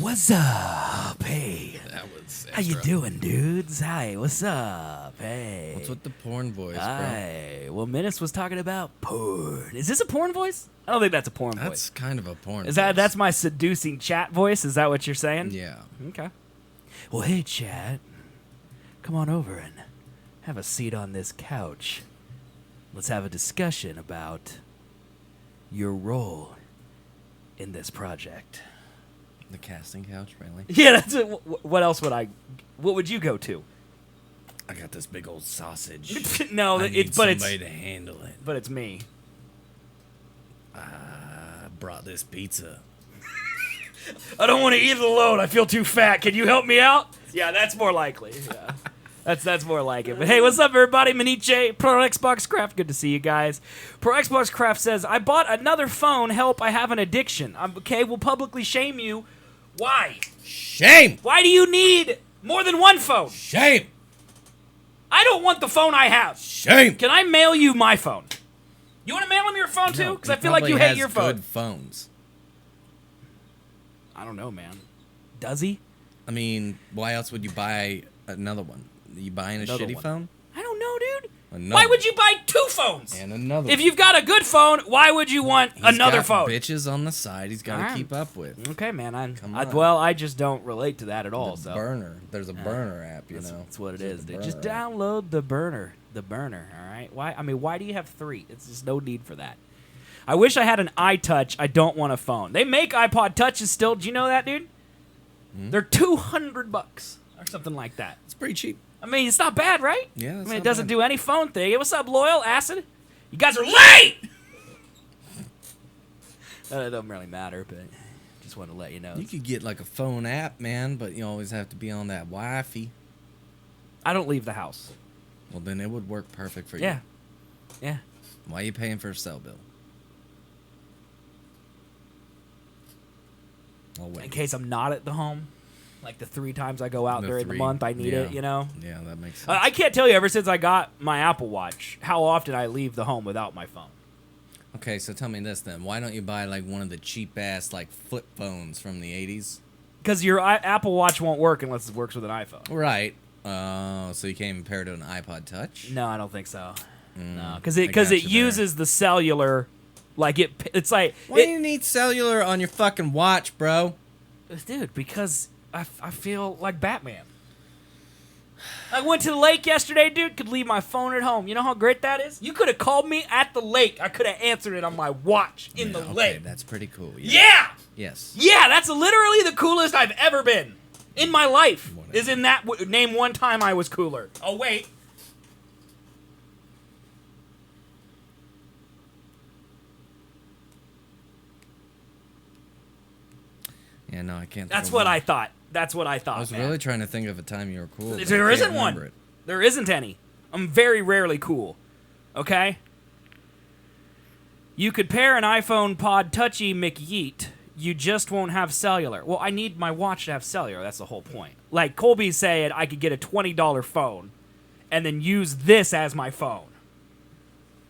What's up? Hey. That was extra. How you doing, dudes? Hi, what's up? Hey. What's with the porn voice, bro? Hi. Well, Menace was talking about porn. Is this a porn voice? I don't think that's a porn voice. That's kind of a porn Is voice. that's my seducing chat voice? Is that what you're saying? Yeah. Okay. Well, hey, chat. Come on over and have a seat on this couch. Let's have a discussion about your role in this project. The casting couch, really? Yeah, that's it. What else would what would you go to? I got this big old sausage. No, I need but somebody to handle it. But it's me. I brought this pizza. I don't want to eat it alone. I feel too fat. Can you help me out? Yeah, that's more likely. Yeah. That's more like it. But hey, what's up, everybody? Maniche, Pro Xbox Craft. Good to see you guys. Pro Xbox Craft says, I bought another phone. Help, I have an addiction. Okay, we'll publicly shame you. Why? Shame! Why do you need more than one phone? Shame! I don't want the phone I have. Shame! Can I mail you my phone? You want to mail him your phone too? Because I feel like you hate your phone. Good phones. I don't know, man. Does he? I mean, why else would you buy another one? Are you buying Another shitty one. phone? I don't know, dude. Another. Why would you buy two phones? And another If one. you've got a good phone, why would you want He's another got phone? bitches on the side he's got to Alright. keep up with. Okay, man. Come on. Well, I just don't relate to that at all. The So burner. There's a burner app, you know. that's what it There's is, the dude. Just burner app. download the burner. The burner. All right. Why? I mean, why do you have three? It's just no need for that. I wish I had an iTouch. I don't want a phone. They make iPod Touches still. Do you know that, dude? They're $200 or something like that. It's pretty cheap. I mean, it's not bad, right? Yeah, I that's mean, it not doesn't bad. do any phone thing. Hey, what's up, Loyal Acid? You guys are late! It doesn't really matter, but just want to let you know. You could get like a phone app, man, but you always have to be on that Wi-Fi. I don't leave the house. Well, then it would work perfect for you. Yeah. Yeah. Why are you paying for a cell bill? Oh, In wait. case I'm not at the home. Like the 3 times I go out The during the 3, month, I need it, yeah. you know? Yeah, that makes sense. I can't tell you ever since I got my Apple Watch how often I leave the home without my phone. Okay, so tell me this then. Why don't you buy like one of the cheap-ass like flip phones from the 80s? Because your Apple Watch won't work unless it works with an iPhone. Right. So you can't even pair it to an iPod Touch? No, I don't think so. No, I because got it you there. uses the cellular, like it's like Why do you need cellular on your fucking watch, bro? dude, because I feel like Batman. I went to the lake yesterday, dude. Could leave my phone at home. You know how great that is? You could have called me at the lake. I could have answered it on my watch in the okay, lake. that's pretty cool. Yeah! Yes. Yeah, that's literally the coolest I've ever been in my life. Whatever. Is in that name one time I was cooler. Oh wait. Yeah, no, I can't. That's think of what one. I thought. That's what I thought. I was man. really trying to think of a time you were cool. but I There can't isn't remember one. it. There isn't any. I'm very rarely cool. Okay? You could pair an iPhone Pod Touchy McYeet. You just won't have cellular. Well, I need my watch to have cellular. That's the whole point. Like Colby said, I could get a $20 phone and then use this as my phone.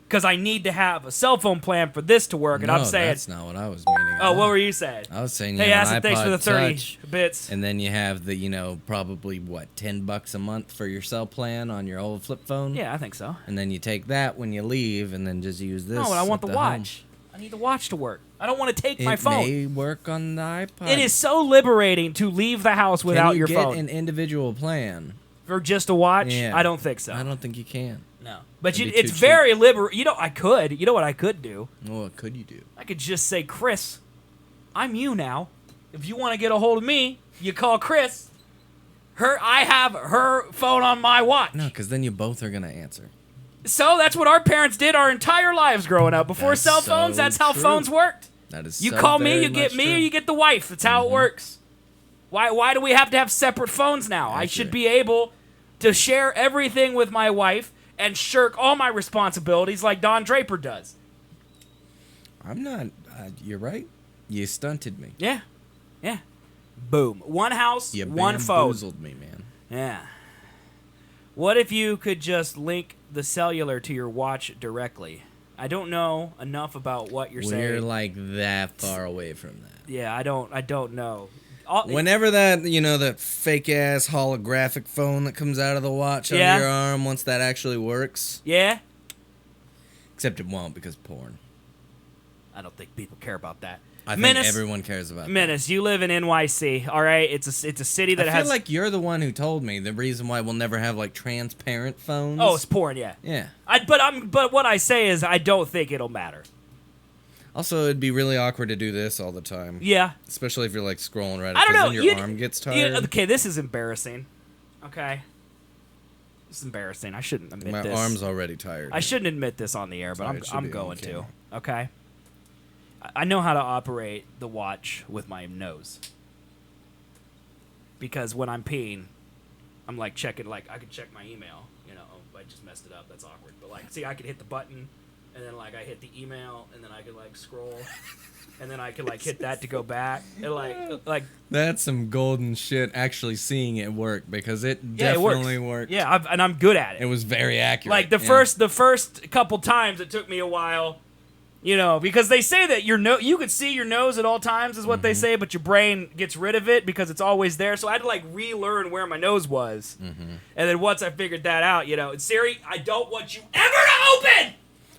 Because I need to have a cell phone plan for this to work. And No, I'm saying, that's not what I was meaning. at oh, what all. were you saying? I was saying you Hey, have Acid, an thanks for the iPod 30 Touch, bits. and then you have the, probably what, $10 a month for your cell plan on your old flip phone. Yeah, I think so. And then you take that when you leave, and then just use this. No, but I want at the home. watch. I need the watch to work. I don't want to take It my phone. may work on the iPod. It is so liberating to leave the house without Can you your get phone. an individual plan? For just a watch? Yeah. I don't think so. I don't think you can. No. But It'd be it's too very liberal. You know, I could. You know what I could do? Well, what could you do? I could just say, Chris, I'm you now. If you want to get a hold of me, you call Chris. I have her phone on my watch. No, because then you both are going to answer. So that's what our parents did our entire lives growing up. Before That's cell phones, so that's how true. phones worked. That is You so call me, very you get much me, true. or you get the wife. That's how it works. Why do we have to have separate phones now? I should Accurate. be able to share everything with my wife and shirk all my responsibilities like Don Draper does. I'm not. You're right. You stunted me. Yeah. Yeah. Boom. One house, You one phone. bamboozled me, man. Yeah. What if you could just link the cellular to your watch directly? I don't know enough about what you're saying. We're like that far away from that. Yeah, I don't know. Whenever that, that fake ass holographic phone that comes out of the watch under your arm, once that actually works. Yeah. Except it won't because porn. I don't think people care about that. I think everyone cares about Menace, you live in NYC, all right? It's a city that has... I feel like you're the one who told me the reason why we'll never have, like, transparent phones. Oh, it's porn, yeah. Yeah. But what I say is I don't think it'll matter. Also, it'd be really awkward to do this all the time. Yeah. Especially if you're, like, scrolling Reddit. I don't know. Then your arm gets tired. Okay, this is embarrassing. Okay. This is embarrassing. I shouldn't admit this. My arm's already tired. I shouldn't admit this on the air, but I'm going to. Okay? I know how to operate the watch with my nose. Because when I'm peeing, I'm like checking, like I could check my email, oh, I just messed it up, that's awkward. But like, see, I could hit the button, and then like I hit the email, and then I could like scroll, and then I could like hit that to go back, and like. That's some golden shit. Actually seeing it work because it definitely worked. Yeah, and I'm good at it. It was very accurate. Like the first couple times, it took me a while. Because they say that you could see your nose at all times is what they say, but your brain gets rid of it because it's always there. So I had to like relearn where my nose was. And then once I figured that out, Siri, I don't want you ever to open!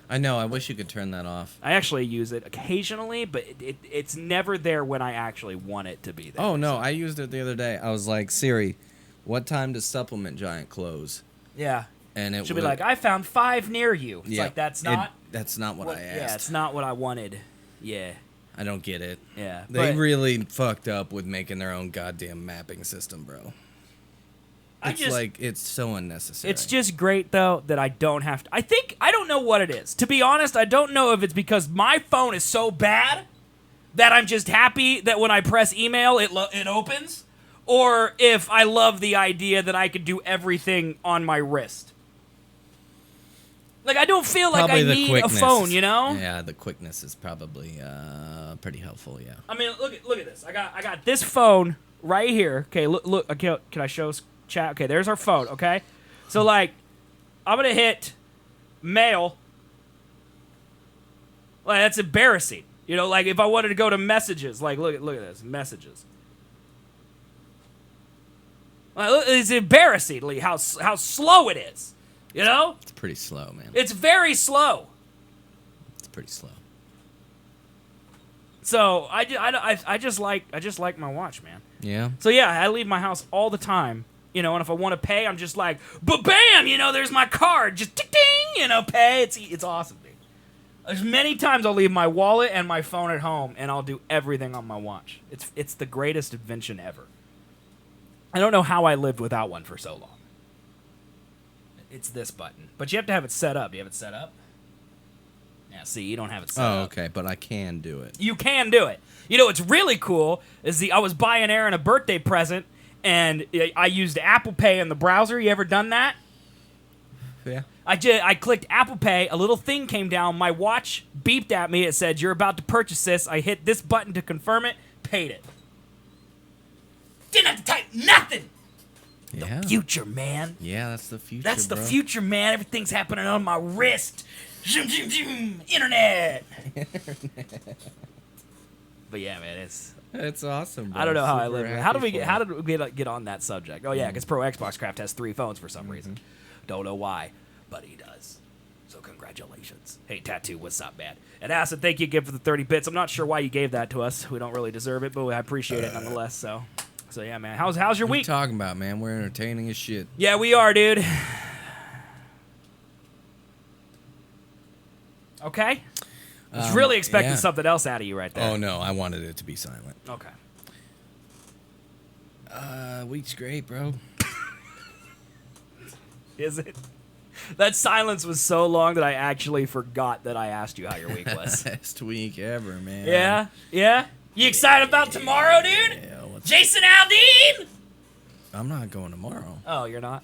I know, I wish you could turn that off. I actually use it occasionally, but it's never there when I actually want it to be there. Oh, no, I used it the other day. I was like, Siri, what time does Supplement Giant close? Yeah. And it should be like, I found 5 near you. It's like, that's not what I asked. Yeah, it's not what I wanted. Yeah. I don't get it. Yeah. They really fucked up with making their own goddamn mapping system, bro. It's so unnecessary. It's just great, though, that I don't have to... I don't know what it is. To be honest, I don't know if it's because my phone is so bad that I'm just happy that when I press email, it opens, or if I love the idea that I could do everything on my wrist. Like, I don't feel like I need a phone, Yeah, the quickness is probably pretty helpful, yeah. I mean, look at this. I got this phone right here. Okay, look. Okay, can I show chat? Okay, there's our phone, okay? So, like, I'm going to hit mail. Like, that's embarrassing. Like, if I wanted to go to messages, like, look at this, messages. Like, it's embarrassingly how slow it is. It's pretty slow, man. It's very slow. It's pretty slow. So I just like my watch, man. Yeah. So yeah, I leave my house all the time, and if I want to pay, I'm just like, bam, there's my card, just ding, pay. It's awesome, dude. There's many times I'll leave my wallet and my phone at home, and I'll do everything on my watch. It's the greatest invention ever. I don't know how I lived without one for so long. It's this button. But you have to have it set up. Do you have it set up? Yeah, see, you don't have it set up. Oh, okay, but I can do it. You can do it. What's really cool is I was buying Aaron a birthday present, and I used Apple Pay in the browser. You ever done that? Yeah. I clicked Apple Pay. A little thing came down. My watch beeped at me. It said, you're about to purchase this. I hit this button to confirm it. Paid it. Didn't have to type nothing. Yeah. The future, man. Yeah, that's the future. That's the future, man. Everything's happening on my wrist. Zoom, zoom, zoom. Internet. But yeah, man, it's awesome. Bro. I don't know how I Super live. How did we get on that subject? Oh yeah, because Pro Xbox Craft has 3 phones for some reason. Don't know why, but he does. So congratulations. Hey, Tattoo, what's up, man? And Acid, thank you again for the 30 bits. I'm not sure why you gave that to us. We don't really deserve it, but I appreciate it nonetheless. So yeah, man. How's your week? What are you talking about, man? We're entertaining as shit. Yeah, we are, dude. Okay. I was really expecting something else out of you right there. Oh no, I wanted it to be silent. Okay. Week's great, bro. Is it? That silence was so long that I actually forgot that I asked you how your week was. Best week ever, man. Yeah? Yeah? You excited about tomorrow, dude? Yeah. Jason Aldean? I'm not going tomorrow. Oh, you're not?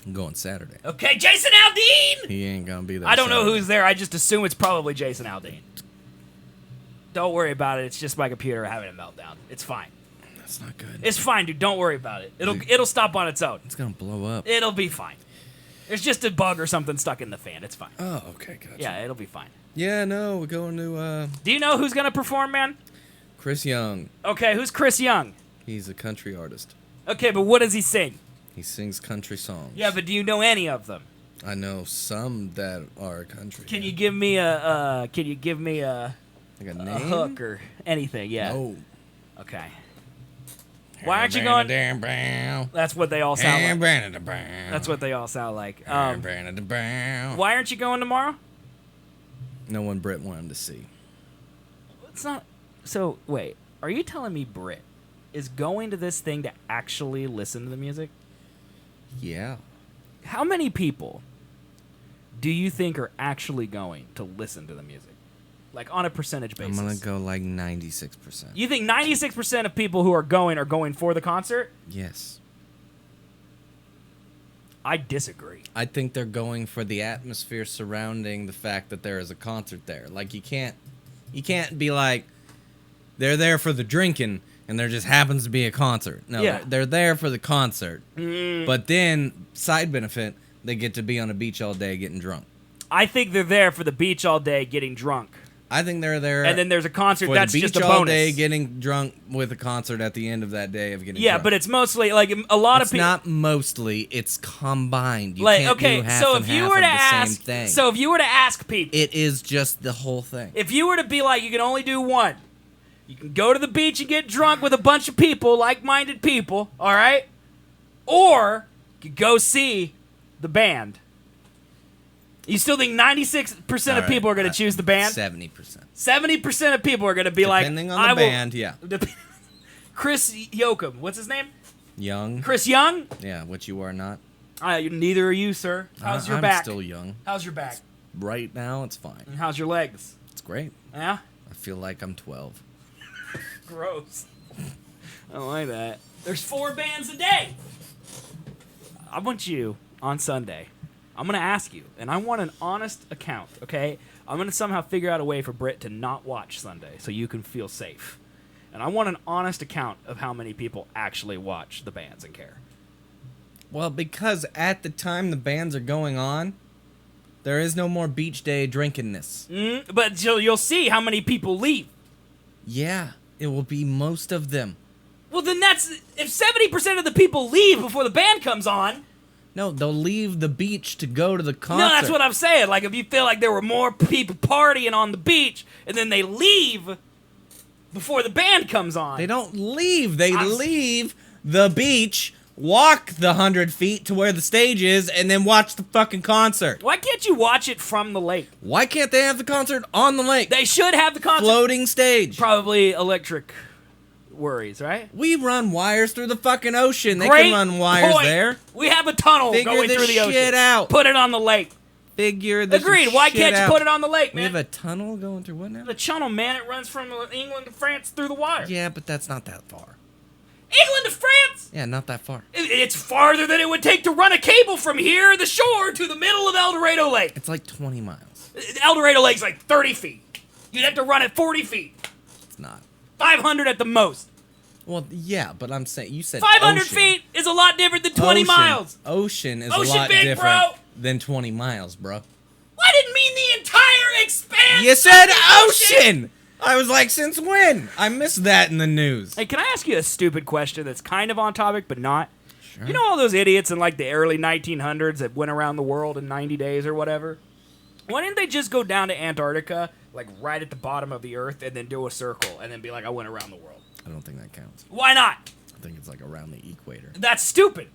I'm going Saturday. Okay, Jason Aldean! He ain't gonna be there. I don't know who's there. I just assume it's probably Jason Aldean. Don't worry about it. It's just my computer having a meltdown. It's fine. That's not good. It's fine, dude. Don't worry about it. It'll stop on its own. It's gonna blow up. It'll be fine. There's just a bug or something stuck in the fan. It's fine. Oh, okay, gotcha. Yeah, it'll be fine. Yeah, no, we're going to Do you know who's gonna perform, man? Chris Young. Okay, who's Chris Young? He's a country artist. Okay, but what does he sing? He sings country songs. Yeah, but do you know any of them? I know some that are country. Can you give me a like a a name? hook or anything? Yeah. No. Okay. Why aren't you going? That's what they all sound like. That's what they all sound like. Why aren't you going tomorrow? No one Brit wanted to see. It's not. So wait, are you telling me Brit is going to this thing to actually listen to the music? Yeah. How many people do you think are actually going to listen to the music? Like on a percentage basis. I'm gonna go like 96%. You think 96% of people who are going for the concert? Yes. I disagree. I think they're going for the atmosphere surrounding the fact that there is a concert there. Like you can't be like they're there for the drinking and there just happens to be a concert. No, Yeah. they're there for the concert. But then side benefit, they get to be on a beach all day getting drunk. I think they're there for the beach all day getting drunk. I think they're there. And then there's a concert for that's the beach just a all bonus. day getting drunk with a concert at the end of that day of getting Yeah, drunk. but it's mostly like a lot of It's people. not mostly. It's combined. You Like can't okay, do half so and if you half were to of the ask, same thing. so if you were to ask people, It is just the whole thing. if you were to be like, you can only do one. You can go to the beach and get drunk with a bunch of people, like-minded people, all right? Or you could go see the band. You still think 96% of people are going to choose the band? 70%. 70% of people are going to be like, Depending on the band, yeah. Chris Yoakum, what's his name? Young. Chris Young? Yeah, which you are not. Neither are you, sir. How's your I'm back? still young. How's your back? Right now, it's fine. And how's your legs? It's great. Yeah? I feel like I'm 12. Gross. I don't like that. There's 4 bands a day. I want you on Sunday. I'm going to ask you, and I want an honest account, okay? I'm going to somehow figure out a way for Britt to not watch Sunday so you can feel safe. And I want an honest account of how many people actually watch the bands and care. Well, because at the time the bands are going on, there is no more beach day drinkingness. But you'll see how many people leave. Yeah, it will be most of them. Well, then that's... If 70% of the people leave before the band comes on... No, they'll leave the beach to go to the concert. No, that's what I'm saying. Like, if you feel like there were more people partying on the beach, and then they leave before the band comes on. They don't leave. They leave the beach, walk the 100 feet to where the stage is, and then watch the fucking concert. Why can't you watch it from the lake? Why can't they have the concert on the lake? They should have the concert. Floating stage. Probably electric worries, right? We run wires through the fucking ocean. They Great can run wires point. there. We have a tunnel going through the ocean. Figure this shit out. Put it on the lake. Figure this Agreed. Why can't out. you put it on the lake, We man? have a tunnel going through what now? The channel, man. It runs from England to France through the water. Yeah, but that's not that far. England to France? Yeah, not that far. It's farther than it would take to run a cable from here, the shore, to the middle of El Dorado Lake. It's like 20 miles. El Dorado Lake's like 30 feet. You'd have to run it 40 feet. It's not. 500 at the most. Well, yeah, but I'm saying, you said 500 ocean. feet is a lot different than 20 miles. Ocean is Ocean a lot big, different bro. than 20 miles, bro. I didn't mean the entire expanse. You said of the ocean! I was like, since when? I missed that in the news. Hey, can I ask you a stupid question that's kind of on topic, but not? Sure. You know all those idiots in like the early 1900s that went around the world in 90 days or whatever? Why didn't they just go down to Antarctica, like right at the bottom of the Earth, and then do a circle, and then be like, I went around the world? I don't think that counts. Why not? I think it's like around the equator. That's stupid.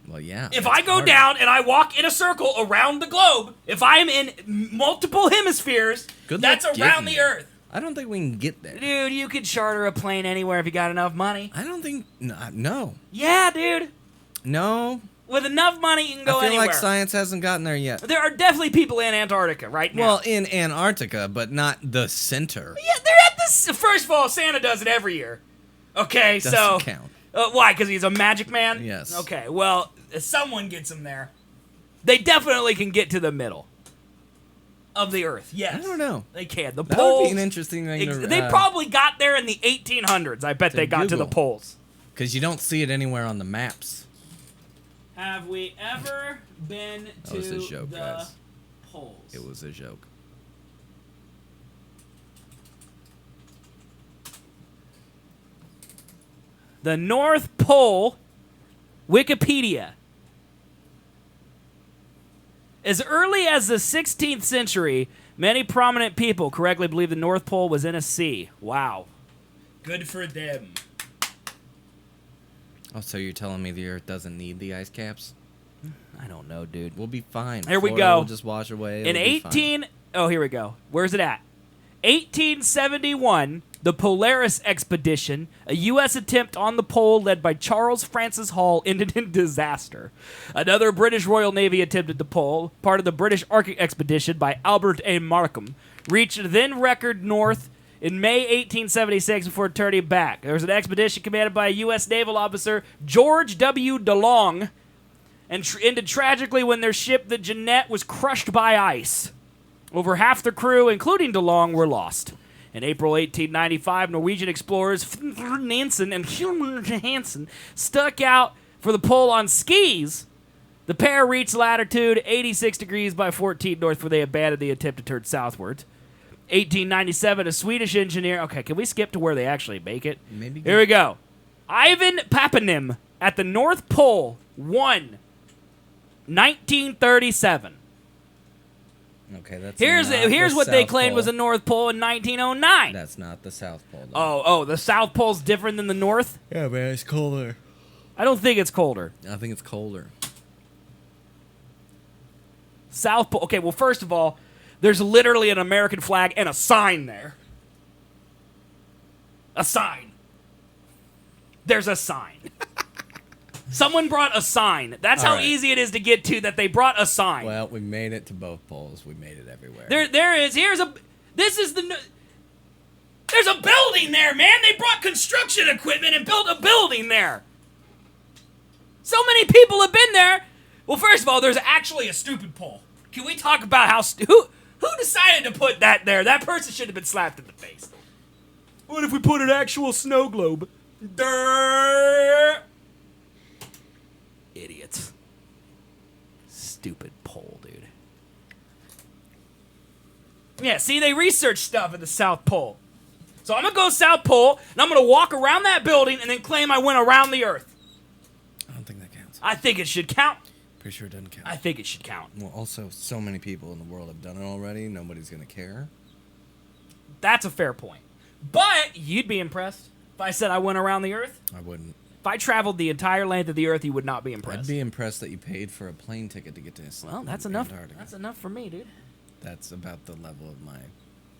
Well, yeah. If that's I go harder. down and I walk in a circle around the globe, if I am in multiple hemispheres, Good that's luck around getting the there. Earth. I don't think we can get there. Dude, you could charter a plane anywhere if you got enough money. I don't think... No. Yeah, dude. No. With enough money, you can go I feel anywhere. like science hasn't gotten there yet. There are definitely people in Antarctica right now. Well, in Antarctica, but not the center. Yeah, they're at this. First of all, Santa does it every year. Okay, Doesn't so count. Why? Because he's a magic man. Yes. Okay, well, someone gets him there. They definitely can get to the middle of the Earth. Yes, I don't know. They can. The That poles. would be an interesting thing to... They probably got there in the 1800s. I bet they got to the Google. poles. Because you don't see it anywhere on the maps. Have we ever been That was to a joke, the guys. poles? It was a joke. The North Pole, Wikipedia. As early as the 16th century, many prominent people correctly believed the North Pole was in a sea. Wow. Good for them. Oh, so you're telling me the Earth doesn't need the ice caps? I don't know, dude. We'll be fine. Here we Florida go. will just wash away. In It'll be fine. Oh, here we go. Where's it at? 1871, the Polaris Expedition, a U.S. attempt on the pole led by Charles Francis Hall, ended in disaster. Another British Royal Navy attempted the pole, part of the British Arctic Expedition by Albert A. Markham, reached then record north in May 1876 before turning back. There was an expedition commanded by a U.S. naval officer, George W. DeLong, and ended tragically when their ship, the Jeannette, was crushed by ice. Over half the crew, including DeLong, were lost. In April 1895, Norwegian explorers Nansen and Hansen stuck out for the pole on skis. The pair reached latitude 86 degrees by 14 north, where they abandoned the attempt to turn southward. 1897, a Swedish engineer... Okay, can we skip to where they actually make it? Maybe. Here we go. Ivan Papanim at the North Pole won 1937. Okay, that's Here's what they claimed Pole. was the North Pole in 1909. That's not the South Pole, though. Oh, the South Pole's different than the North? Yeah, man, it's colder. I don't think it's colder. I think it's colder. South Pole. Okay, well, first of all, there's literally an American flag and a sign there. A sign. There's a sign. Someone brought a sign. That's how easy it is to get to, that they brought a sign. Well, we made it to both poles. We made it everywhere. There is. There's a building there, man. They brought construction equipment and built a building there. So many people have been there. Well, first of all, there's actually a stupid pole. Can we talk about how who decided to put that there? That person should have been slapped in the face. What if we put an actual snow globe? Durr. Idiots. Stupid pole, dude. Yeah, see, they research stuff at the South Pole. So I'm going to go South Pole, and I'm going to walk around that building and then claim I went around the Earth. I don't think that counts. I think it should count. Pretty sure it doesn't count. I think it should count. Well, also, so many people in the world have done it already. Nobody's going to care. That's a fair point. But you'd be impressed if I said I went around the Earth. I wouldn't. If I traveled the entire length of the Earth, you would not be impressed. I'd be impressed that you paid for a plane ticket to get to Well, that's enough. Antarctica. That's enough for me, dude. That's about the level of my...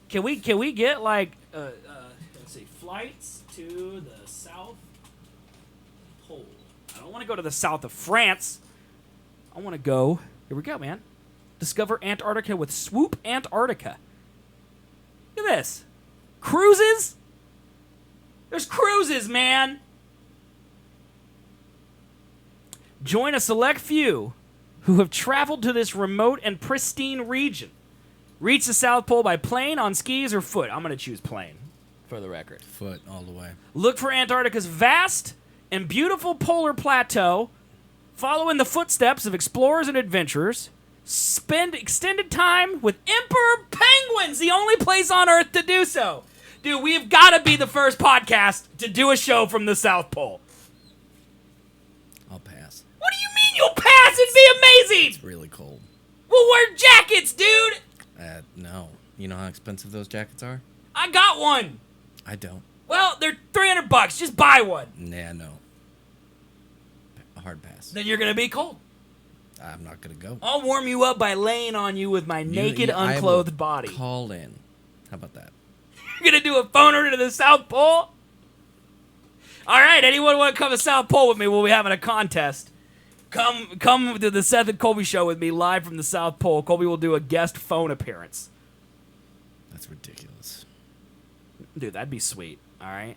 Can we get like let's see, flights to the South Pole? I don't want to go to the south of France. I want to go. Here we go, man. Discover Antarctica with Swoop Antarctica. Look at this. Cruises? There's cruises, man. Join a select few who have traveled to this remote and pristine region. Reach the South Pole by plane, on skis, or foot. I'm going to choose plane, for the record. Foot all the way. Look for Antarctica's vast and beautiful polar plateau. Follow in the footsteps of explorers and adventurers. Spend extended time with emperor penguins, the only place on Earth to do so. Dude, we've got to be the first podcast to do a show from the South Pole. I'll pass. What do you mean you'll pass? It'd be amazing. It's really cold. We'll wear jackets, dude. No. You know how expensive those jackets are? I got one. I don't. Well, they're $300. Just buy one. Nah, no. A hard pass. Then you're going to be cold. I'm not going to go. I'll warm you up by laying on you with my naked, unclothed body. Call in. How about that? You're going to do a phoner to the South Pole? All right, anyone want to come to South Pole with me? We'll be having a contest. Come to the Seth and Colby show with me live from the South Pole. Colby will do a guest phone appearance. That's ridiculous. Dude, that'd be sweet, all right?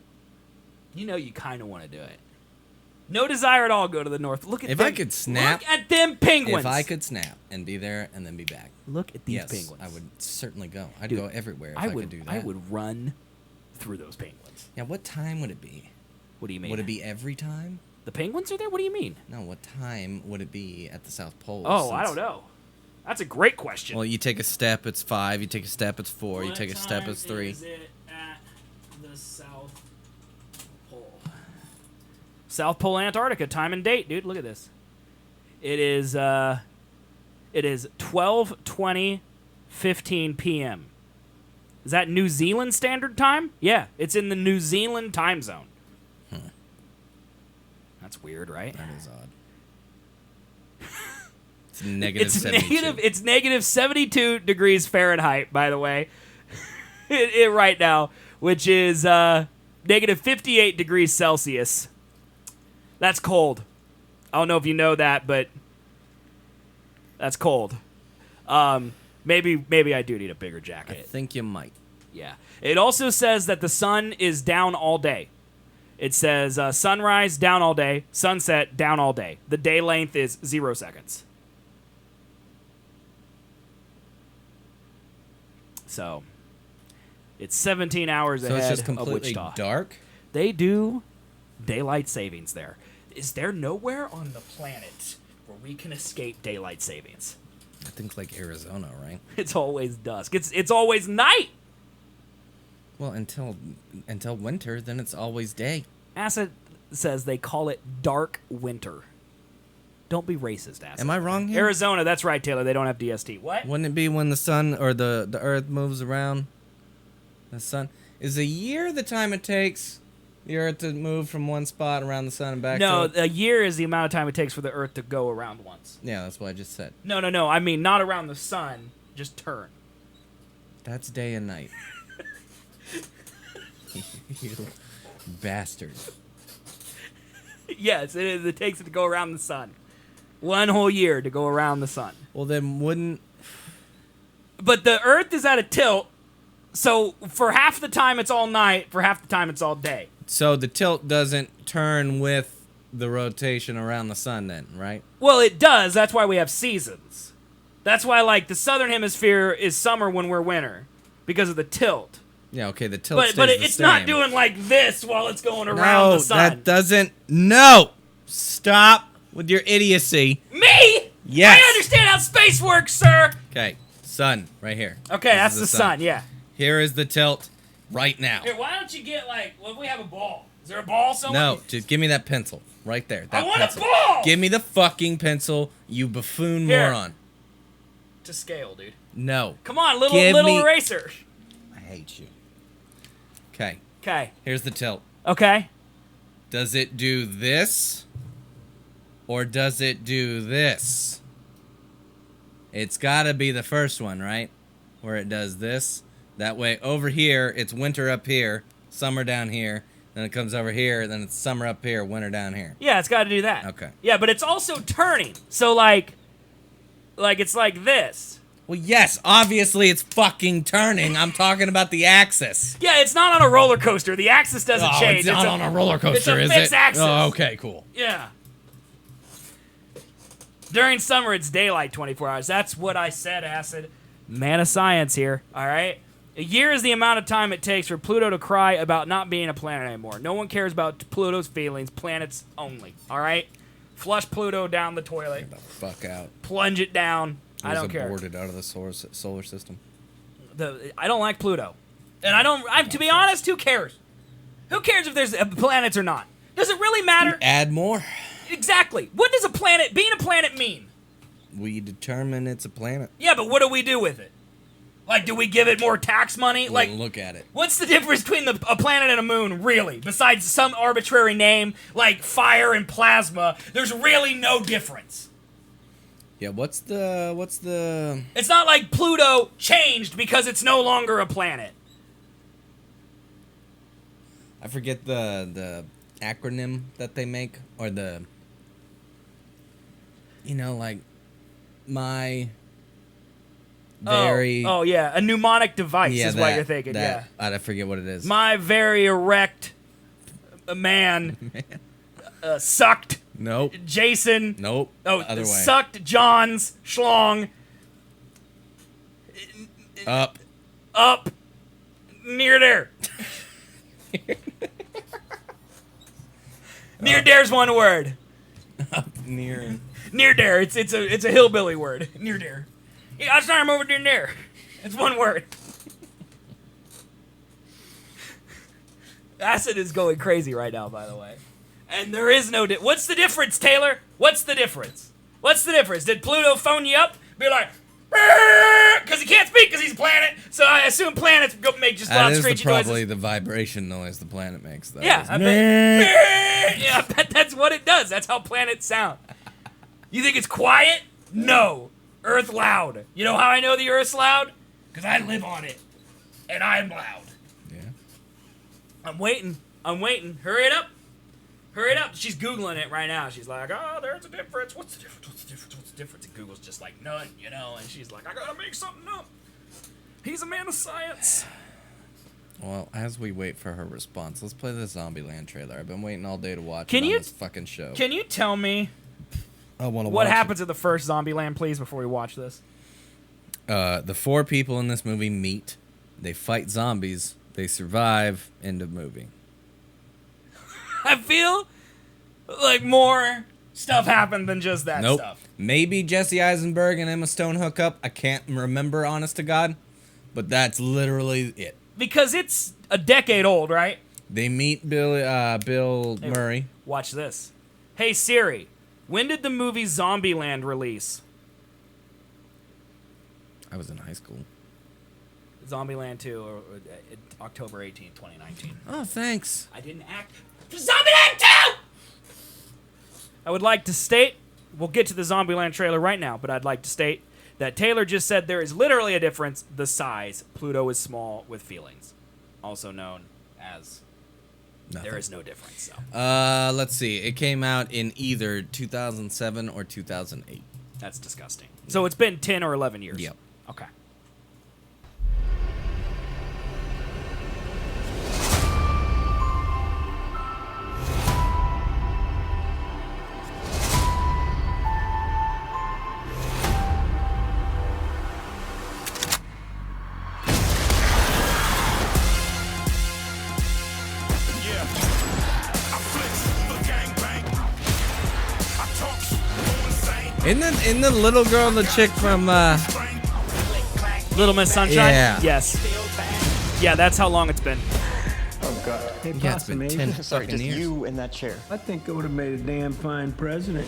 You know you kind of want to do it. No desire at all go to the North. Look at if them. I could snap. Look at them penguins. If I could snap and be there and then be back. Look at these yes, penguins. I would certainly go. I'd Dude, go everywhere if I could do that. I would run through those penguins. Yeah, what time would it be? What do you mean? Would it be every time? The penguins are there? What do you mean? No, what time would it be at the South Pole? Oh, I don't know. That's a great question. Well, you take a step, it's 5. You take a step, it's 4. What you take a step, it's 3. is it at the South Pole? South Pole, Antarctica. Time and date, dude. Look at this. It is 12:20:15 p.m. Is that New Zealand Standard Time? Yeah, it's in the New Zealand time zone. That's weird, right? That is odd. It's negative 72. It's negative 72 degrees Fahrenheit, by the way, right now, which is negative 58 degrees Celsius. That's cold. I don't know if you know that, but that's cold. Maybe I do need a bigger jacket. I think you might. Yeah. It also says that the sun is down all day. It says sunrise, down all day. Sunset, down all day. The day length is 0 seconds. So, it's 17 hours So ahead it's just of completely Wichita. dark? They do daylight savings there. Is there nowhere on the planet where we can escape daylight savings? I think like Arizona, right? It's always dusk. It's always night. Well, until winter, then it's always day. Acid says they call it dark winter. Don't be racist, Acid. Am I wrong here? Arizona, that's right, Taylor. They don't have DST. What? Wouldn't it be when the sun or the earth moves around the sun? Is a year the time it takes the earth to move from one spot around the sun and back No, to it? a year is the amount of time it takes for the earth to go around once. Yeah, that's what I just said. No. I mean, not around the sun. Just turn. That's day and night. You bastard. Yes, it takes it to go around the sun. One whole year to go around the sun. Well, then wouldn't... But the earth is at a tilt, so for half the time it's all night, for half the time it's all day. So the tilt doesn't turn with the rotation around the sun then, right? Well, it does. That's why we have seasons. That's why, like, the southern hemisphere is summer when we're winter, because of the tilt. Yeah, okay, the tilt stays But the it's same. not doing like this while it's going around the sun. That doesn't... No! Stop with your idiocy. Me? Yes. I understand how space works, sir. Okay, sun, right here. Okay, This that's is the sun, yeah. Here is the tilt right now. Here, why don't you get, like, what if we have a ball? Is there a ball somewhere? No, just give me that pencil right there. That I want pencil. a ball! Give me the fucking pencil, you buffoon Here. moron. To scale, dude. No. Come on, little Give me- eraser. I hate you. Okay, Okay. here's the tilt. Okay. Does it do this? Or does it do this? It's gotta be the first one, right? Where it does this. That way, over here, it's winter up here, summer down here. Then it comes over here, then it's summer up here, winter down here. Yeah, it's got to do that. Okay. Yeah, but it's also turning. So, like it's like this. Well, yes, obviously it's fucking turning. I'm talking about the axis. Yeah, it's not on a roller coaster. The axis doesn't change. It's not on a roller coaster, it's a is fixed it? axis. Oh, okay, cool. Yeah. During summer, it's daylight 24 hours. That's what I said, Acid. Man of science here, all right? A year is the amount of time it takes for Pluto to cry about not being a planet anymore. No one cares about Pluto's feelings, planets only, all right? Flush Pluto down the toilet. Get the fuck out. Plunge it down. I don't care. Aborted out of the solar system. I don't like Pluto. And to be honest, who cares? Who cares if there's planets or not? Does it really matter? Add more. Exactly. What does being a planet mean? We determine it's a planet. Yeah, but what do we do with it? Like, do we give it more tax money? Like, Like, look at it. what's the difference between a planet and a moon, really? Besides some arbitrary name like fire and plasma, there's really no difference. Yeah, what's the... It's not like Pluto changed because it's no longer a planet. I forget the acronym that they make, or the... You know, like, my... Very... Oh, yeah, a mnemonic device is what you're thinking, yeah. I forget what it is. My very erect man sucked Nope. Jason. Nope. Oh, Other way. sucked John's schlong Up. near there. Near there's one word. Up near. Near there. It's a hillbilly word. Near there. Yeah, I saw him over there. It's one word. Acid is going crazy right now, by the way. And there is no what's the difference, Taylor? What's the difference? What's the difference? Did Pluto phone you up? Be like, because he can't speak because he's a planet. So I assume planets go make just loud screechy noises. Probably the vibration noise the planet makes, though. Yeah, I bet. Yeah, I bet that's what it does. That's how planets sound. You think it's quiet? No. Earth loud. You know how I know the Earth's loud? Because I live on it. And I'm loud. Yeah. I'm waiting. Hurry it up. She's Googling it right now. She's like, oh, there's a difference. What's the difference? And Google's just like, none, you know? And she's like, I gotta make something up. He's a man of science. Well, as we wait for her response, let's play the Zombieland trailer. I've been waiting all day to watch this fucking show. Can you tell me what happens in the first Zombieland, please, before we watch this? The 4 people in this movie meet. They fight zombies. They survive. End of movie. I feel like more stuff happened than just that stuff. Maybe Jesse Eisenberg and Emma Stone hook up. I can't remember, honest to God. But that's literally it. Because it's a decade old, right? They meet Bill Murray. Watch this. Hey, Siri, when did the movie Zombieland release? I was in high school. Zombieland 2, or October 18, 2019. Oh, thanks. I didn't act for Zombieland 2! I would like to state, we'll get to the Zombieland trailer right now, but I'd like to state that Taylor just said there is literally a difference, the size. Pluto is small with feelings. Also known as Nothing. There is no difference. So. Let's see. It came out in either 2007 or 2008. That's disgusting. So it's been 10 or 11 years. Yep. Okay. Isn't the little girl the chick from Little Miss Sunshine? Yeah. Yes. Yeah, that's how long it's been. Oh, God. Hey, Yeah, it's been 10 Sorry, fucking just years. you in that chair. I think it would have made a damn fine president.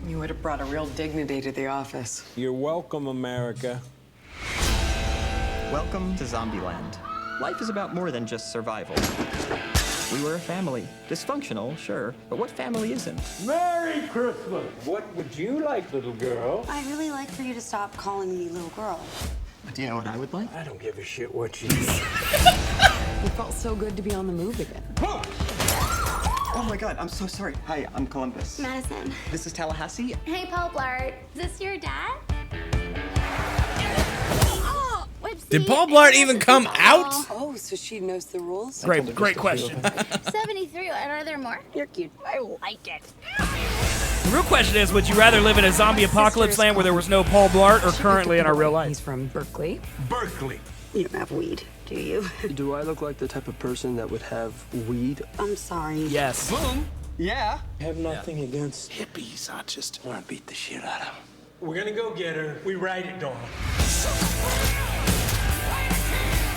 You would have brought a real dignity to the office. You're welcome, America. Welcome to Zombieland. Life is about more than just survival. We were a family. Dysfunctional, sure, but what family isn't? Merry Christmas! What would you like, little girl? I'd really like for you to stop calling me little girl. Do you know what I would like? I don't give a shit what you say. It felt so good to be on the move again. Oh my God, I'm so sorry. Hi, I'm Columbus. Madison. This is Tallahassee. Hey, Paul Blart. Is this your dad? Oh, whoopsie. Did Paul Blart even come out? Oh, so she knows the rules? Great question. 73. And are there more? You're cute. I like it. The real question is, would you rather live in a zombie apocalypse land where there was no Paul Blart or currently in our real life? He's from Berkeley. Berkeley. You don't have weed, do you? Do I look like the type of person that would have weed? I'm sorry. Yes. Boom. Yeah. I have nothing against hippies. I just want to beat the shit out of them. We're gonna go get her. We ride it, dog.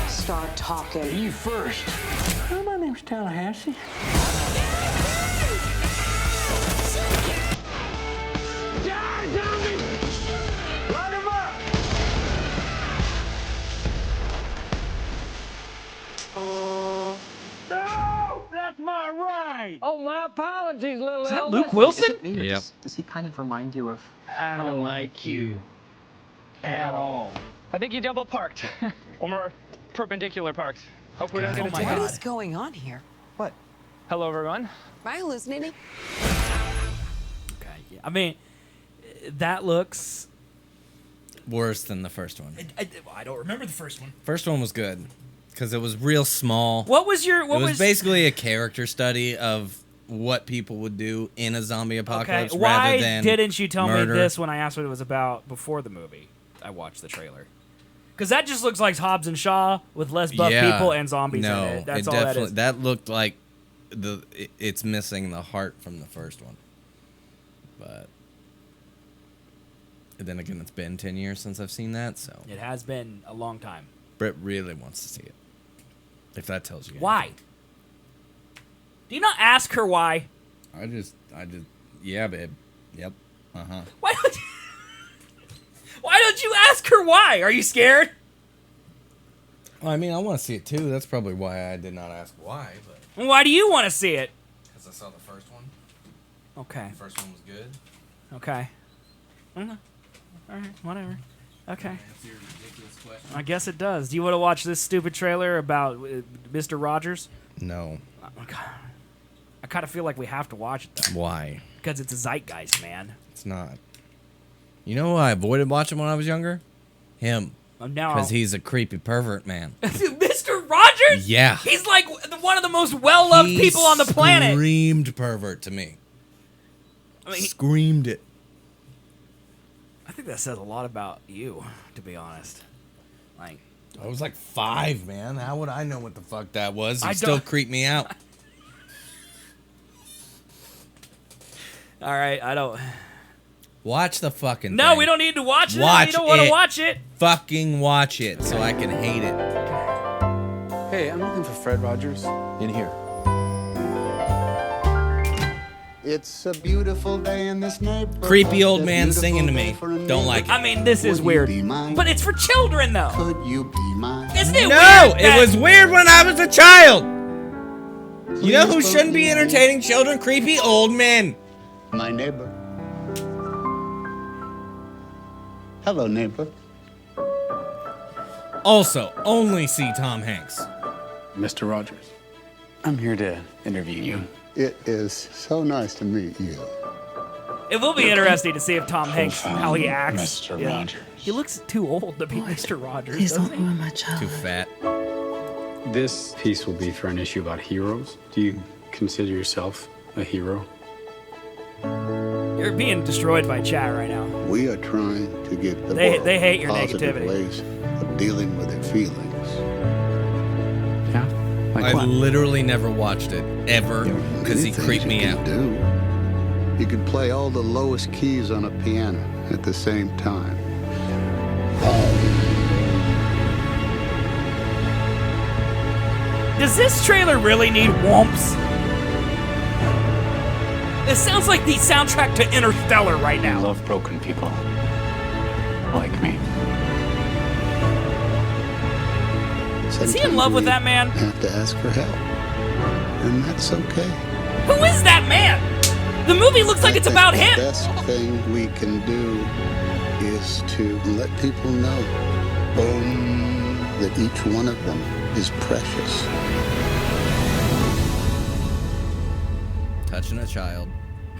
Start talking. You first. Oh, my name's Tallahassee. Die, zombie! Light him up! No! That's my ride! Oh, my apologies, little Is that Luke Wilson? Yep. Does he kind of remind you of... I don't like you. At all. I think you double parked. Or more perpendicular parked. Hope we don't get Oh a my ticket. God. What is going on here? What? Hello, everyone. Am I hallucinating? Okay. Yeah. I mean, that looks. Worse than the first one. I don't remember the first one. First one was good because it was real small. What was your? What It was basically a character study of what people would do in a zombie apocalypse Okay. rather Why than didn't you tell murder. me this when I asked what it was about before the movie? I watched the trailer. Because that just looks like Hobbs and Shaw with less buff people and zombies no, in it. That's it all that definitely, is. that looked like it's missing the heart from the first one. But then again, it's been 10 years since I've seen that, so It has been a long time. Britt really wants to see it. If that tells you Why? anything. Do you not ask her why? Yeah, babe. Yep. Uh-huh. Why don't you ask her why? Are you scared? Well, I mean, I want to see it too. That's probably why I did not ask why, but... Why do you want to see it? Because I saw the first one. Okay. The first one was good. Okay. All right, whatever. Okay. Answer your ridiculous question. I guess it does. Do you want to watch this stupid trailer about Mr. Rogers? No. I kind of feel like we have to watch it, though. Why? Because it's a zeitgeist, man. It's not. You know who I avoided watching when I was younger? Him. Because he's a creepy pervert, man. Mr. Rogers? Yeah. He's like one of the most well-loved people on the planet. He screamed pervert to me. I mean, screamed it. I think that says a lot about you, to be honest. Like, I was like 5, man. How would I know what the fuck that was? He still creeped me out. All right, I don't... Watch the fucking No, thing. we don't need to watch it. Watch we don't want to watch it. Fucking watch it so I can hate it. Hey, I'm looking for Fred Rogers. In here. It's a beautiful day in this neighborhood. Creepy old man singing to me. Don't like it. I mean, this is weird. But it's for children, though. Could you be mine? Isn't it No, weird? it was weird when I was a child. You know who shouldn't be entertaining children? Creepy old men. My neighbor. Hello, neighbor. Also, only see Tom Hanks. Mr. Rogers, I'm here to interview you. It is so nice to meet you. It will be interesting to see if Tom Hanks, how he acts. Mr. Rogers. He looks too old to be Mr. Rogers, doesn't he? Too fat. This piece will be for an issue about heroes. Do you consider yourself a hero? You're being destroyed by chat right now. We are trying to get the They hate your positive negativity. ways of dealing with their feelings. Yeah? Like I what? literally never watched it, ever, because he Many creeped things me you out. can do. You could play all the lowest keys on a piano at the same time. Does this trailer really need whomps? It sounds like the soundtrack to Interstellar right I now. love broken people. Like me. Is he in love with that man? Have to ask for help, and that's okay. Who is that man? The movie looks like it's about him. The best thing we can do is to let people know that each one of them is precious. Touching a child.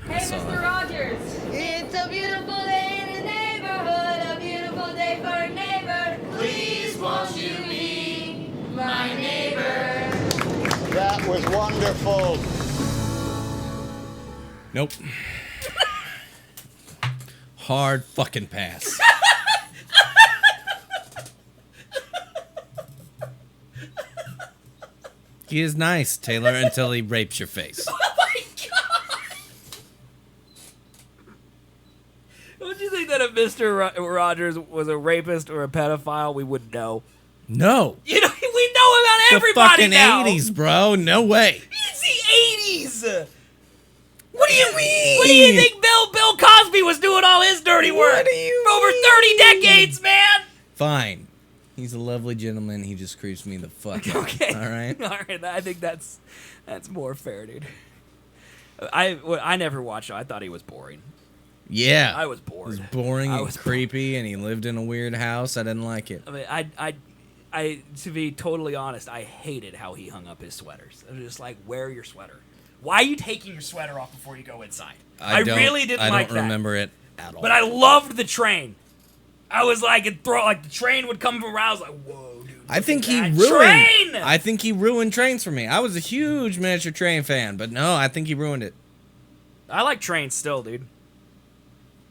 Hey, Mr. Rogers. It's a beautiful day in the neighborhood, a beautiful day for a neighbor. Please won't you be my neighbor? That was wonderful. Nope. Hard fucking pass. He is nice, Taylor, until he rapes your face. Oh my god! Would you think that if Mr. Rogers was a rapist or a pedophile, we would know? No. You know, we know about The everybody fucking now. 80s, bro. No way. It's the 80s. What do you mean? What do you think Bill Cosby was doing all his dirty work? What do you for over 30 decades, man? Fine. He's a lovely gentleman. He just creeps me the fuck out. Okay. All right. All right. I think that's more fair, dude. I never watched it. I thought he was boring. Yeah. I was bored. It was boring I and was creepy, and he lived in a weird house. I didn't like it. I mean, I to be totally honest, I hated how he hung up his sweaters. I was just like, wear your sweater. Why are you taking your sweater off before you go inside? I really didn't like that. I don't remember it at all. But I loved the train. I was like, the train would come from around. I was like, whoa, dude. I think he that ruined. train! I think he ruined trains for me. I was a huge miniature train fan, but no, I think he ruined it. I like trains still, dude.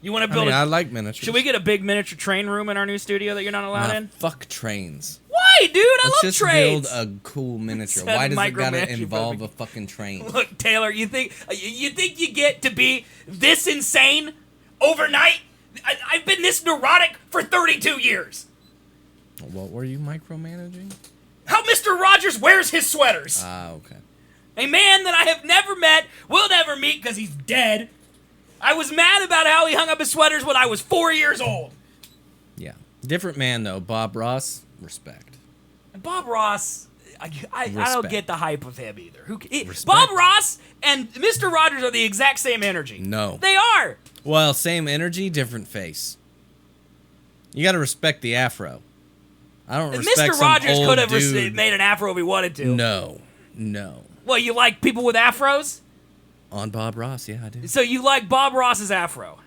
You want to I build mean, I like miniatures. Should we get a big miniature train room in our new studio that you're not allowed in? Fuck trains. Why, dude? I Let's love just trains. build a cool miniature. Instead Why of does it gotta micromanaging involve movie. a fucking train? Look, Taylor, you think you get to be this insane overnight? I've been this neurotic for 32 years. What were you micromanaging? How Mr. Rogers wears his sweaters. Ah, okay. A man that I have never met, will never meet because he's dead. I was mad about how he hung up his sweaters when I was 4 years old. Yeah. Different man, though. Bob Ross, respect. And Bob Ross, I don't Respect. get the hype of him either. Respect. Bob Ross and Mr. Rogers are the exact same energy. No. They are. Well, same energy, different face. You got to respect the afro. I don't respect Mr. some Rogers old could have dude. made an afro if he wanted to. No. Well, you like people with afros? On Bob Ross, yeah, I do. So you like Bob Ross's afro?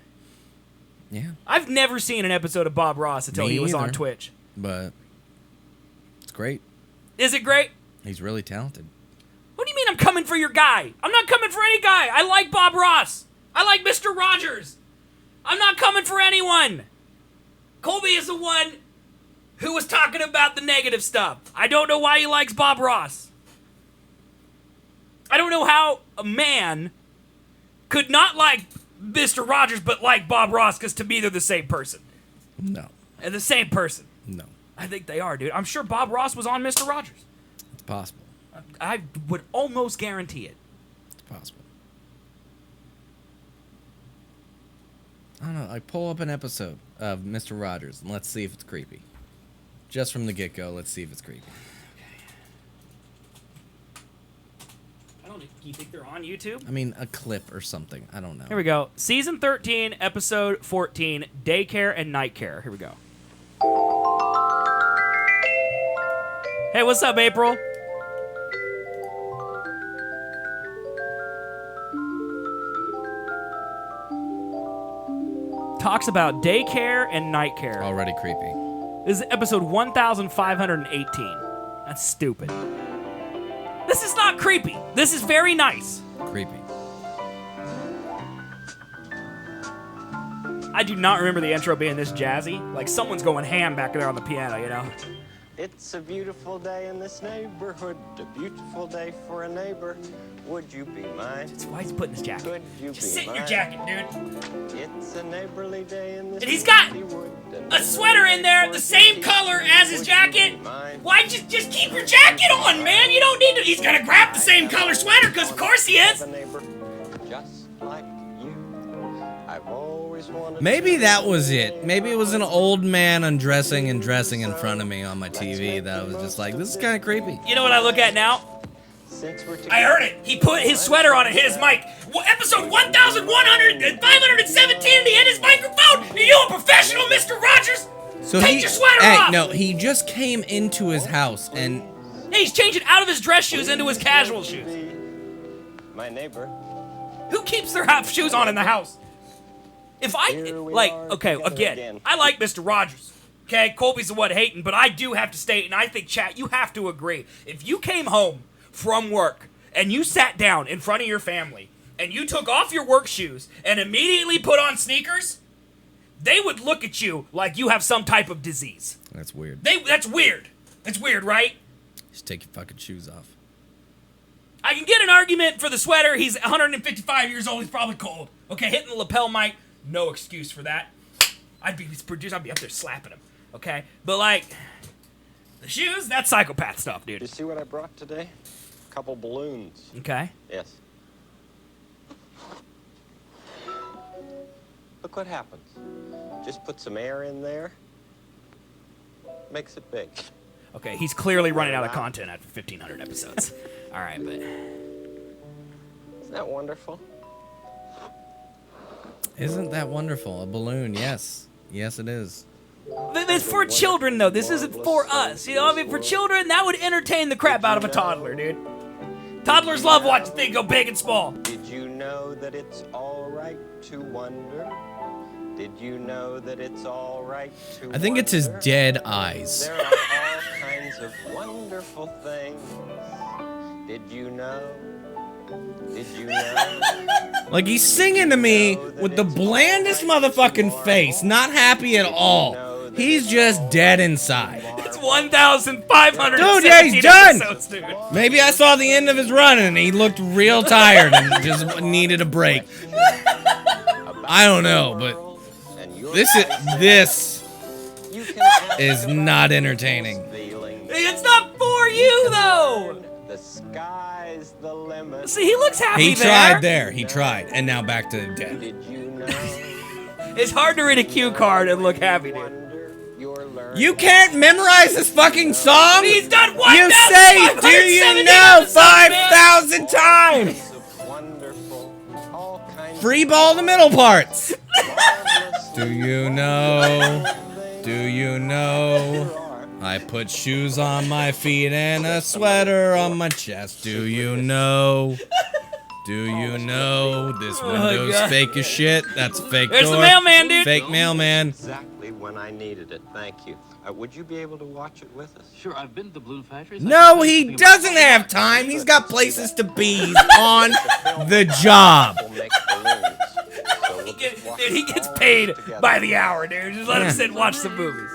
Yeah. I've never seen an episode of Bob Ross until Me he was on either. Twitch. But it's great. Is it great? He's really talented. What do you mean I'm coming for your guy? I'm not coming for any guy. I like Bob Ross. I like Mr. Rogers. I'm not coming for anyone. Colby is the one who was talking about the negative stuff. I don't know why he likes Bob Ross. I don't know how a man could not like Mr. Rogers but like Bob Ross, because to me they're the same person. No. They're the same person. No. I think they are, dude. I'm sure Bob Ross was on Mr. Rogers. It's possible. I would almost guarantee it. It's possible. I don't know. Like, pull up an episode of Mr. Rogers and let's see if it's creepy. Just from the get-go, let's see if it's creepy. I don't know. Do you think they're on YouTube? I mean, a clip or something. I don't know. Here we go. Season 13, episode 14, Daycare and Night Care. Here we go. Hey, what's up, April? Talks about daycare and night care. Already creepy. This is episode 1518. That's stupid. This is not creepy. This is very nice. Creepy. I do not remember the intro being this jazzy. Like someone's going ham back there on the piano, you know? It's a beautiful day in this neighborhood, a beautiful day for a neighbor. Would you be mine? That's why he's putting his jacket. Could you Just be sit in your mine? jacket, dude. It's a neighborly day in this And he's got wood, a sweater in there, the same color as his jacket. Why just keep your jacket on, man? You don't need to. He's gonna grab the same color sweater, because of course he is. Just like you. I've always wanted Maybe that was it. Maybe it was an old man undressing and dressing in front of me on my TV that I was just like, this is kind of creepy. You know what I look at now? I heard it. He put his sweater on and hit his mic. Episode 517, and he hit his microphone. Are you a professional, Mr. Rogers? So Take your sweater off. No, he just came into his house and Hey, he's changing out of his dress shoes into his casual shoes. my neighbor. Who keeps their half shoes on in the house? If I, like, okay, again, I like Mr. Rogers. Okay, Colby's the one hating, but I do have to state, and I think, chat, you have to agree. If you came home from work and you sat down in front of your family and you took off your work shoes and immediately put on sneakers, they would look at you like you have some type of disease. that's weird. That's weird. That's weird, right? Just take your fucking shoes off. I can get an argument for the sweater. He's 155 years old. He's probably cold. Okay, hitting the lapel mic, no excuse for that. I'd be his producer. I'd be up there slapping him. Okay, but like the shoes, that's psychopath stuff, dude. You see what I brought today? A couple balloons. Okay. Yes. Look what happens. Just put some air in there. Makes it big. Okay, he's clearly running out of content after 1,500 episodes. All right, but Isn't that wonderful? Isn't that wonderful? A balloon, yes. Yes, it is. it's for children, though. This isn't for us. You know, I mean, for children, that would entertain the crap out of a toddler, dude. Toddlers love watching things go big and small. Did you know that it's all right to wonder? Did you know that it's all right to I think it's his wonder? dead eyes. There are all kinds of wonderful things. Did you know? Did you know? Like, he's singing to me with the blandest motherfucking face, not happy at all. He's just dead inside. It's 1,500. Dude, yeah, he's done. Episodes, dude. Maybe I saw the end of his run and he looked real tired and just needed a break. I don't know, but this is not entertaining. It's not for you, though. sky's the limit. See, he looks happy He there. tried there. He tried. And now back to dead. Did you know? It's hard to read a cue card and look happy, dude. You can't memorize this fucking song? He's done You say, do you know 5,000 times? Free ball the middle parts. Do you know? Do you know? I put shoes on my feet and a sweater on my chest. Do you know? Do you know this window's God. fake as shit? That's a fake There's door. the mailman, dude. Fake mailman. Exactly when I needed it. Thank you. Would you be able to watch it with us? Sure, I've been to the balloon factories. No, he doesn't have time. He's got places to be. He's on the job. Dude, he gets paid by the hour, dude. Just let him sit and watch some movies.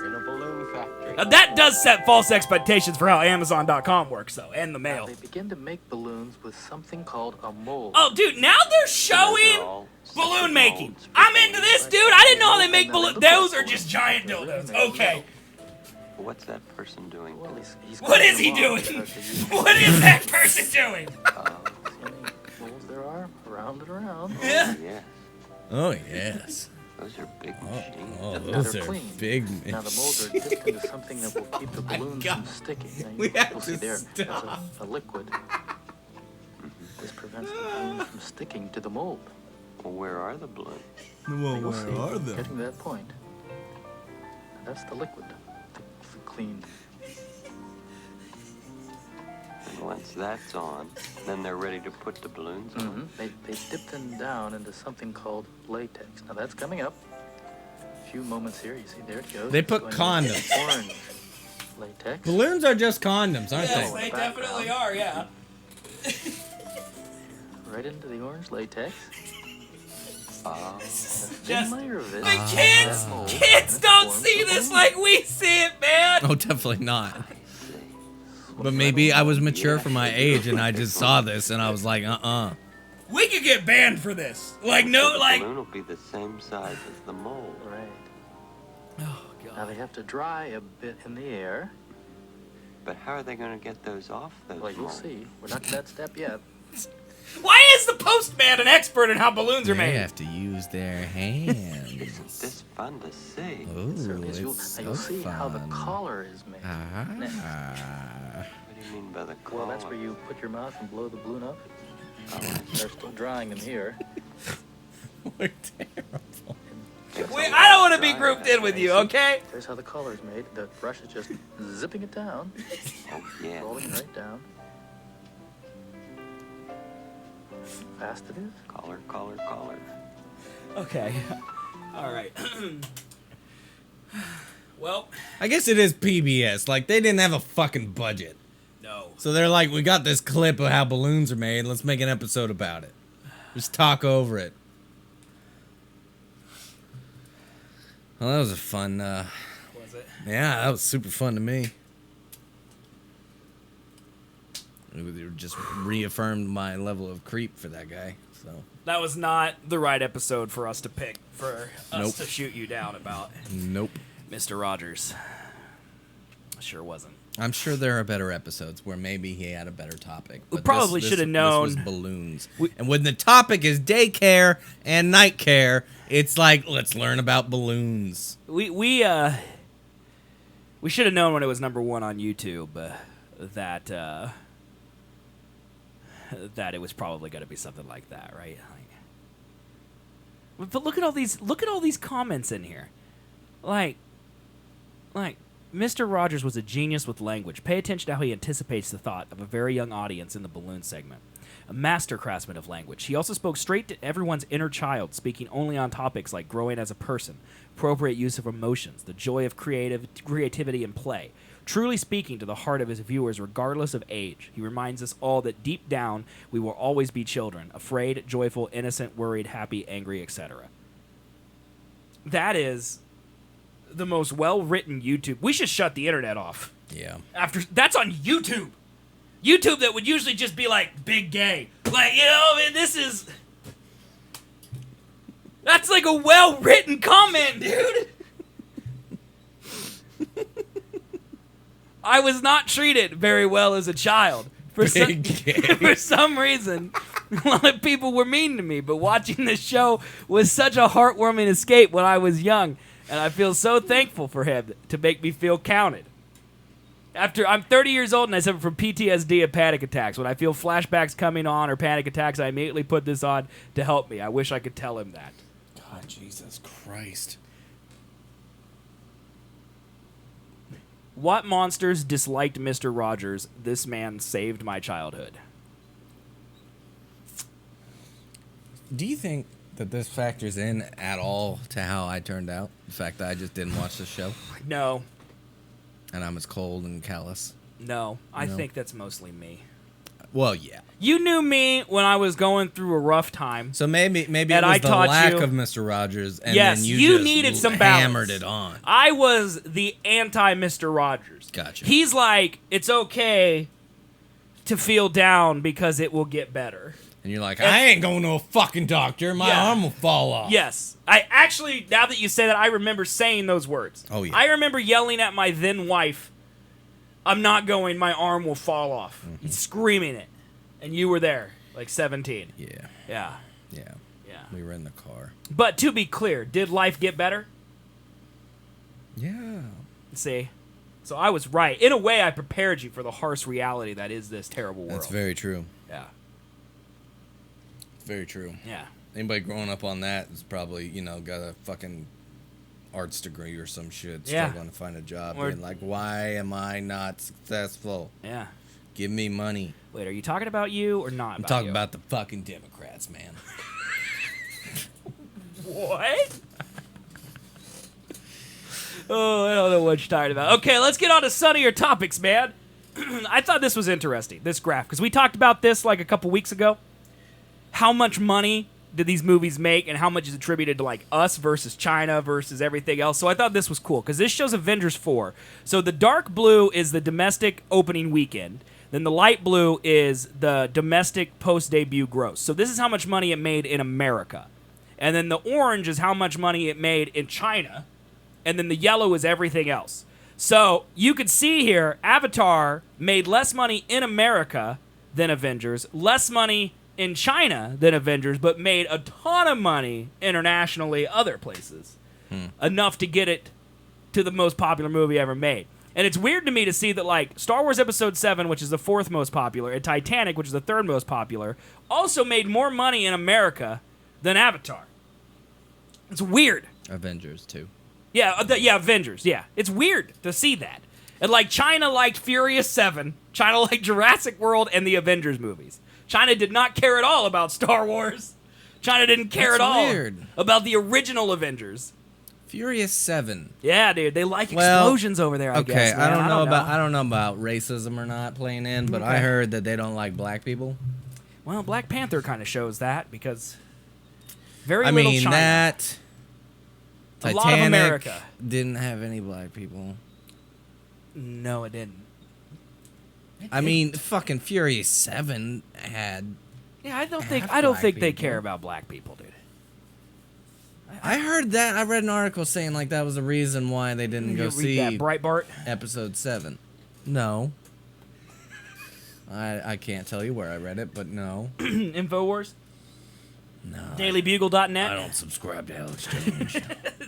Now, that does set false expectations for how Amazon.com works, though, and the mail. They begin to make balloons with something called a mold. Oh, dude, now they're showing balloon making. I'm into this, dude. I didn't know how they make balloons. Those are just giant dildos. Okay. What's that person doing? Well, he's What is he doing? What is that person doing? molds there are, around and around. Yeah. Yeah. Oh, yes. Those are big machines. Oh, Now those they're are clean. big. Now the molds are dipped into something that will keep the balloons from sticking. Now, We have you'll to see there, stop. that's a liquid. This prevents the balloons from sticking to the mold. Well, where are the balloons? Well, You'll see, getting to that point. Now that's the liquid, the cleaned. And once that's on, then they're ready to put the balloons on. They dip them down into something called latex. Now that's coming up. A few moments here, you see, there it goes. They It's put going condoms. into Orange latex. Balloons are just condoms, aren't Yes, they? they definitely are, yeah. Right into the orange latex. Oh. Just, Layer of it. the kids don't see this like we see it, man. Oh, definitely not. But maybe I was mature for my age and I just saw this and I was like, We could get banned for this. Like, no, The like. balloon will be the same size as the mold. Right. Oh, God. Now they have to dry a bit in the air. But how are they going to get those off those Well, you'll molds? see. We're not to that step yet. Why is the postman an expert in how balloons are They made? have to use their hands. Isn't this fun to see? Ooh, Certainly is. it's Now you'll so see how the fun. collar is made. Ah. What do you mean by the collar? Well, that's where you put your mouth and blow the balloon up. They're still drying them here. We're terrible. Wait, I don't want to be grouped in with you, okay? There's how the collar is made. The brush is just zipping it down, Oh, yeah. rolling it right down. Fast it is. Collar, collar, collar. Okay. All right. Well, I guess it is PBS. Like, they didn't have a fucking budget. no. So they're like, we got this clip of how balloons are made. Let's make an episode about it. Just talk over it. Well, that was a fun, Was it? yeah, that was super fun to me. It just reaffirmed my level of creep for that guy. So That was not the right episode for us to pick for us Nope. to shoot you down about, nope. Mr. Rogers. Sure wasn't. I'm sure there are better episodes where maybe he had a better topic. We but probably should have known. This was balloons. And when the topic is daycare and night care, it's like, let's learn about balloons. We should have known when it was number 1 on YouTube that it was probably going to be something like that, right? But look at all these comments in here. Like Mr. Rogers was a genius with language. Pay attention to how he anticipates the thought of a very young audience in the balloon segment. A master craftsman of language. He also spoke straight to everyone's inner child, speaking only on topics like growing as a person, appropriate use of emotions, the joy of creativity and play. Truly speaking to the heart of his viewers regardless of age. He reminds us all that deep down we will always be children, afraid, joyful, innocent, worried, happy, angry, etc. That is the most well-written YouTube. We should shut the internet off. Yeah. That's on YouTube. YouTube that would usually just be like big gay. Like, you know, I mean, that's like a well-written comment, dude. I was not treated very well as a child. For Big gay. for some reason, a lot of people were mean to me, but watching this show was such a heartwarming escape when I was young, and I feel so thankful for him to make me feel counted. I'm 30 years old and I suffer from PTSD and panic attacks. When I feel flashbacks coming on or panic attacks, I immediately put this on to help me. I wish I could tell him that. God, Jesus Christ. What monsters disliked Mr. Rogers? This man saved my childhood. Do you think that this factors in at all to how I turned out? The fact that I just didn't watch the show? No. And I'm as cold and callous? No. I No. think that's mostly me. Well, yeah. You knew me when I was going through a rough time. So maybe it And was I the taught lack you- of Mr. Rogers, and Yes, then you just needed some balance. hammered it on. I was the anti-Mr. Rogers. Gotcha. He's like, it's okay to feel down because it will get better. And you're like, I ain't going to a fucking doctor. My Yeah. arm will fall off. Yes. I actually, now that you say that, I remember saying those words. Oh, yeah. I remember yelling at my then wife, I'm not going, my arm will fall off. Mm-hmm. Screaming it. And you were there, like 17. Yeah. Yeah. Yeah. Yeah. We were in the car. But to be clear, did life get better? Yeah. See? So I was right. In a way, I prepared you for the harsh reality that is this terrible world. That's very true. Yeah. Very true. Yeah. Anybody growing up on that is probably, got a fucking arts degree or some shit, Yeah. struggling to find a job. Or- Being like, why am I not successful? Yeah. Give me money. Wait, are you talking about you or not I'm about talking you? about the fucking Democrats, man. What? Oh, I don't know what you're talking about. Okay, let's get on to sunnier topics, man. I thought this was interesting, this graph, because we talked about this like a couple weeks ago. How much money did these movies make and how much is attributed to like us versus China versus everything else. So I thought this was cool because this shows Avengers 4. So the dark blue is the domestic opening weekend. Then the light blue is the domestic post-debut gross. So this is how much money it made in America. And then the orange is how much money it made in China. And then the yellow is everything else. So you could see here, Avatar made less money in America than Avengers, less money in China than Avengers, but made a ton of money internationally other places. Enough to get it to the most popular movie ever made. And it's weird to me to see that, like, Star Wars Episode 7, which is the 4th most popular, and Titanic, which is the 3rd most popular, also made more money in America than Avatar. It's weird. Avengers, too. Yeah, Avengers, yeah. It's weird to see that. And, like, China liked Furious 7, China liked Jurassic World, and the Avengers movies. China did not care at all about Star Wars. China didn't care That's at all weird. about the original Avengers. Furious 7. Yeah, dude, they like explosions over there, I guess. Okay, Man. I don't know about racism or not playing in, but I Okay. heard that they don't like black people. Well, Black Panther kind of shows that because very I little mean, China. that A Titanic lot of America. didn't have any black people. No, it didn't. I mean, fucking Furious 7 had. Yeah, I don't half think black they people. care about black people, dude. I heard that. I read an article saying like that was the reason why they didn't go You see read that Breitbart? Episode 7. No. I can't tell you where I read it, but no. Infowars? No. DailyBugle.net? I don't subscribe to Alex Jones.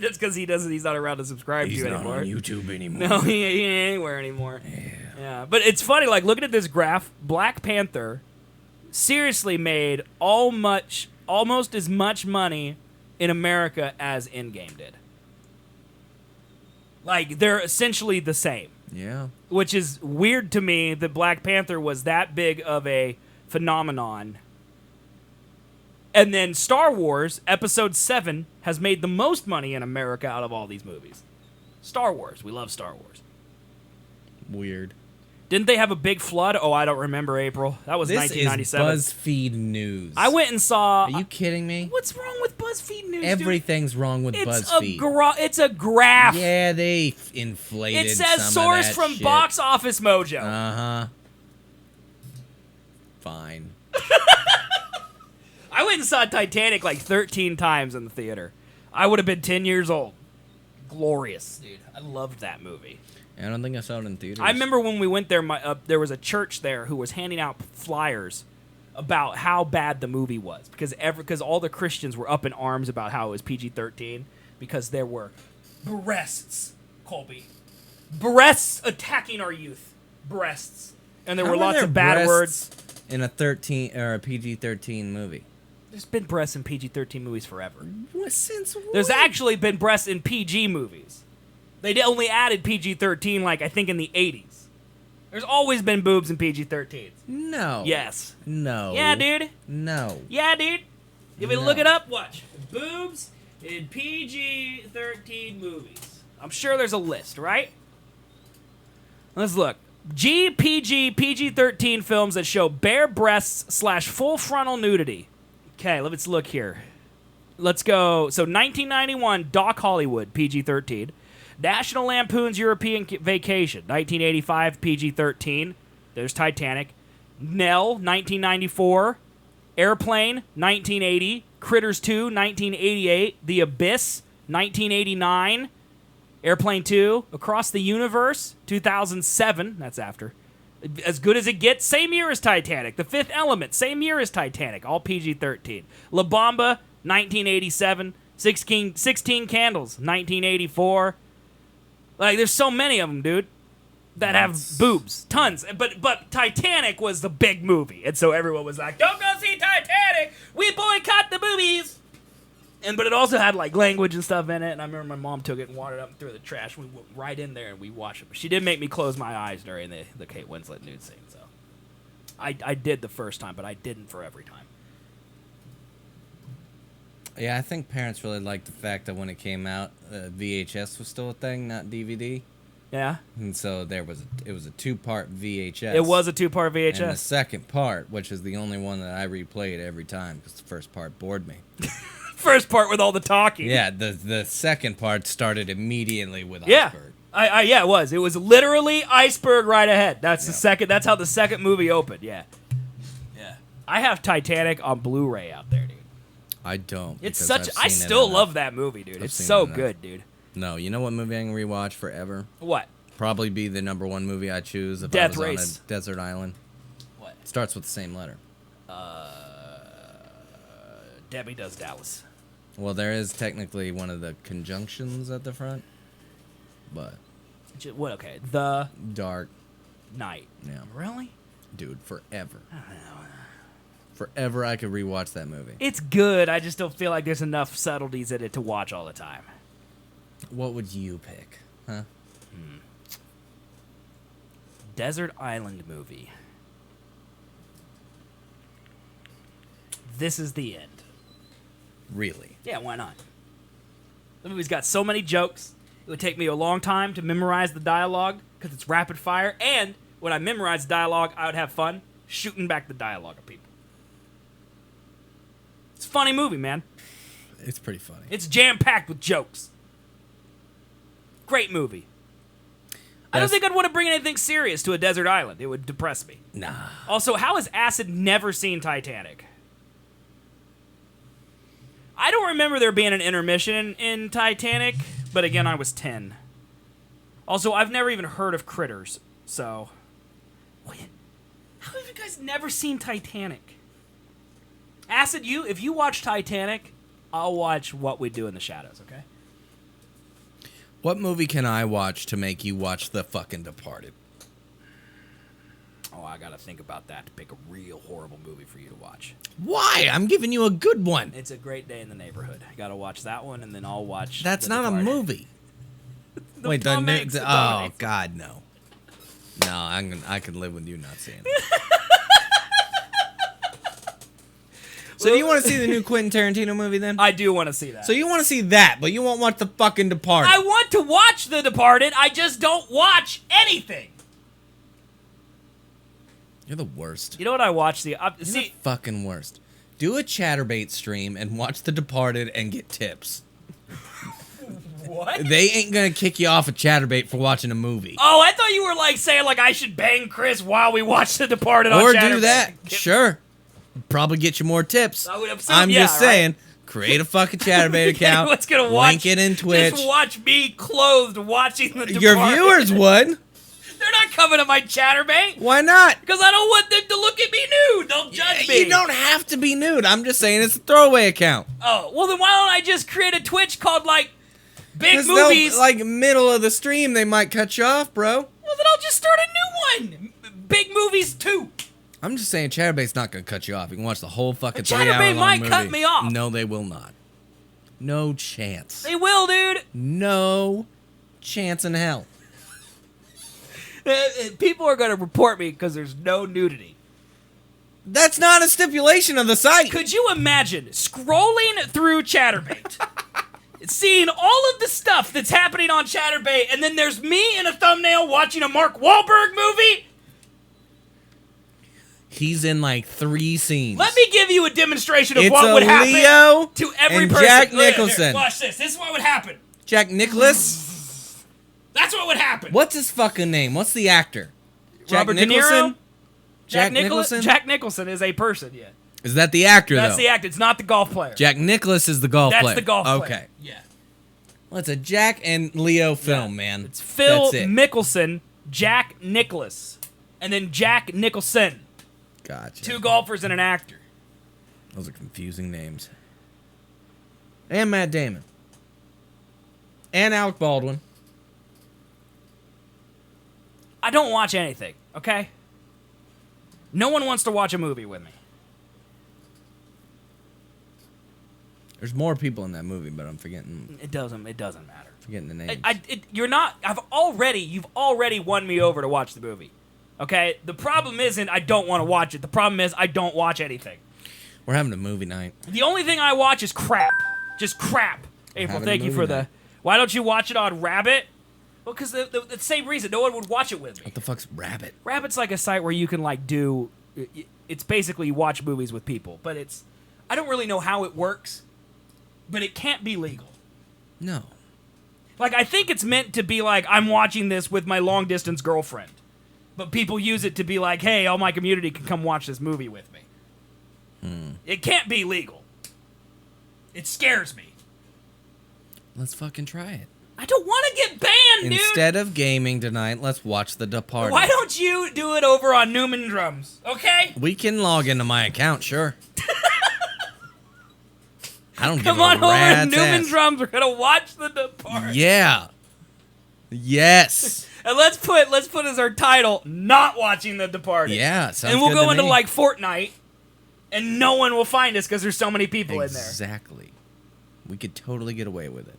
That's because he's not around to subscribe He's to not anymore. on YouTube anymore. No, he ain't anywhere anymore. Yeah, but it's funny, like, looking at this graph, Black Panther seriously made almost as much money in America as Endgame did. Like, they're essentially the same. Yeah. Which is weird to me that Black Panther was that big of a phenomenon. And then Star Wars Episode 7 has made the most money in America out of all these movies. Star Wars. We love Star Wars. Weird. Didn't they have a big flood? Oh, I don't remember, April. That was This 1997. is BuzzFeed News. I went and saw... Are you kidding me? What's wrong with BuzzFeed News, Everything's wrong with dude? BuzzFeed. It's a graph. Yeah, they inflated It says some source of that from shit. Box Office Mojo. Uh-huh. Fine. I went and saw Titanic like 13 times in the theater. I would have been 10 years old. Glorious, dude. I loved that movie. I don't think I saw it in theaters. I remember when we went there, there was a church there who was handing out flyers about how bad the movie was because all the Christians were up in arms about how it was PG-13 because there were breasts, Colby. Breasts attacking our youth. Breasts. And there were lots of bad words. In a 13 or a PG-13 movie. There's been breasts in PG-13 movies forever. Since when? There's actually been breasts in PG movies. They only added PG-13, like, I think in the 80s. There's always been boobs in PG-13s. No. Yes. No. Yeah, dude. No. Yeah, dude. You want to look it up? Watch. Boobs in PG-13 movies. I'm sure there's a list, right? Let's look. PG-13 films that show bare breasts / full frontal nudity. Okay, let's look here. Let's go. So 1991, Doc Hollywood, PG-13. National Lampoon's European Vacation, 1985, PG-13. There's Titanic. Nell, 1994. Airplane, 1980. Critters 2, 1988. The Abyss, 1989. Airplane 2, Across the Universe, 2007. That's after. As Good as It Gets, same year as Titanic. The Fifth Element, same year as Titanic. All PG-13. La Bamba, 1987. 16 Candles, 1984. Like, there's so many of them, dude, that have boobs. Tons. But Titanic was the big movie. And so everyone was like, don't go see Titanic. We boycott the boobies. But it also had, like, language and stuff in it. And I remember my mom took it and watered it up and threw it in the trash. We went right in there and we watched it. But she did make me close my eyes during the Kate Winslet nude scene. So I did the first time, but I didn't for every time. Yeah, I think parents really liked the fact that when it came out, VHS was still a thing, not DVD. Yeah. And so it was a 2-part VHS. It was a 2-part VHS. And the second part, which is the only one that I replayed every time because the first part bored me. First part with all the talking. Yeah, the second part started immediately with yeah. Iceberg. Yeah, it was. It was literally Iceberg right ahead. That's the second. That's how the second movie opened. Yeah. Yeah. I have Titanic on Blu-ray out there, dude. I don't. It's such. I still love that movie, dude. It's so good, dude. No, you know what movie I can rewatch forever? What? Probably be the #1 movie I choose if Death I was Race. on a desert island. What? Starts with the same letter. Debbie Does Dallas. Well, there is technically one of the conjunctions at the front, but what? Okay, The Dark Knight. Yeah. Really? Dude, forever. Forever, I could rewatch that movie. It's good. I just don't feel like there's enough subtleties in it to watch all the time. What would you pick? Huh? Desert Island movie. This is the end. Really? Yeah, why not? The movie's got so many jokes. It would take me a long time to memorize the dialogue because it's rapid fire. And when I memorize the dialogue, I would have fun shooting back the dialogue at people. It's a funny movie, man. It's pretty funny. It's jam-packed with jokes. Great movie. I don't think I'd want to bring anything serious to a desert island. It would depress me. Nah. Also, how has Acid never seen Titanic? I don't remember there being an intermission in Titanic, but again, I was 10. Also, I've never even heard of Critters, so... Wait, how have you guys never seen Titanic? Acid, if you watch Titanic, I'll watch What We Do in the Shadows, okay? What movie can I watch to make you watch The fucking Departed? Oh, I gotta think about that to pick a real horrible movie for you to watch. Why? I'm giving you a good one. It's a Great Day in the Neighborhood. I gotta watch that one, and then I'll watch... That's not Departed. a movie. Wait, Tom Hanks, the Tom oh, Hanks. God, no. No, I can live with you not seeing it. So do you want to see the new Quentin Tarantino movie then? I do want to see that. So you want to see that, but you won't watch The fucking Departed. I want to watch The Departed. I just don't watch anything. You're the worst. You know what I watched? You're the fucking worst. Do a Chatterbait stream and watch The Departed and get tips. What? They ain't gonna kick you off a Chatterbait for watching a movie. Oh, I thought you were like saying like I should bang Chris while we watch The Departed on Or Chatterbait. do that. Sure. Probably get you more tips. I would assume, I'm just saying, right? Create a fucking Chatterbait account. What's gonna watch? Link it in Twitch. Just watch me clothed watching The Departed. Your viewers would. They're not coming to my Chatterbait. Why not? Because I don't want them to look at me nude. They'll judge me. You don't have to be nude. I'm just saying it's a throwaway account. Oh, well then why don't I just create a Twitch called like Big 'Cause Movies? like middle of the stream, they might cut you off, bro. Well then I'll just start a new one. Big Movies 2. I'm just saying Chatterbait's not gonna cut you off. You can watch the whole fucking But 3 hour Chatterbait long might movie. cut me off. No, they will not. No chance. They will, dude. No chance in hell. People are going to report me because there's no nudity. That's not a stipulation of the site. Could you imagine scrolling through Chatterbait, seeing all of the stuff that's happening on Chatterbait, and then there's me in a thumbnail watching a Mark Wahlberg movie? He's in like 3 scenes. Let me give you a demonstration of It's what a would happen Leo to every and person. Jack Look, here, Nicholson. watch this. This is what would happen. Jack Nicholas? That's what would happen. What's his fucking name? What's the actor? Robert Jack De Niro? Nicholson? Jack Nicholson? Jack Nicholson is a person, yeah. Is that the actor, That's though? the actor. It's not the golf player. Jack Nicholas is the golf That's player. the golf player. Okay. Yeah. Well, it's a Jack and Leo film, man. It's Phil That's it. Mickelson, Jack Nicholas, and then Jack Nicholson. Gotcha. 2 golfers and an actor. Those are confusing names. And Matt Damon. And Alec Baldwin. I don't watch anything, okay? No one wants to watch a movie with me. There's more people in that movie, but I'm forgetting. It doesn't matter. Forgetting the names. You've already won me over to watch the movie. Okay? The problem isn't I don't want to watch it. The problem is I don't watch anything. We're having a movie night. The only thing I watch is crap. Just crap. April, having a thank you movie for night. Why don't you watch it on Rabbit? Well, because the same reason. No one would watch it with me. What the fuck's Rabbit? Rabbit's like a site where you can like do... It's basically watch movies with people. But it's... I don't really know how it works. But it can't be legal. No. Like, I think it's meant to be like, I'm watching this with my long-distance girlfriend. But people use it to be like, hey, all my community can come watch this movie with me. It can't be legal. It scares me. Let's fucking try it. I don't want to get banned, dude! Instead of gaming tonight, let's watch The Departed. Why don't you do it over on Newman Drums, okay? We can log into my account, sure. I don't Come give on a over to rat's Newman ass. Drums. We're gonna watch The Departed. Yeah. Yes. And let's put as our title, not watching The Departed. Yeah, sounds and we'll good go to into me. like Fortnite, and no one will find us because there's so many people in there. Exactly. We could totally get away with it.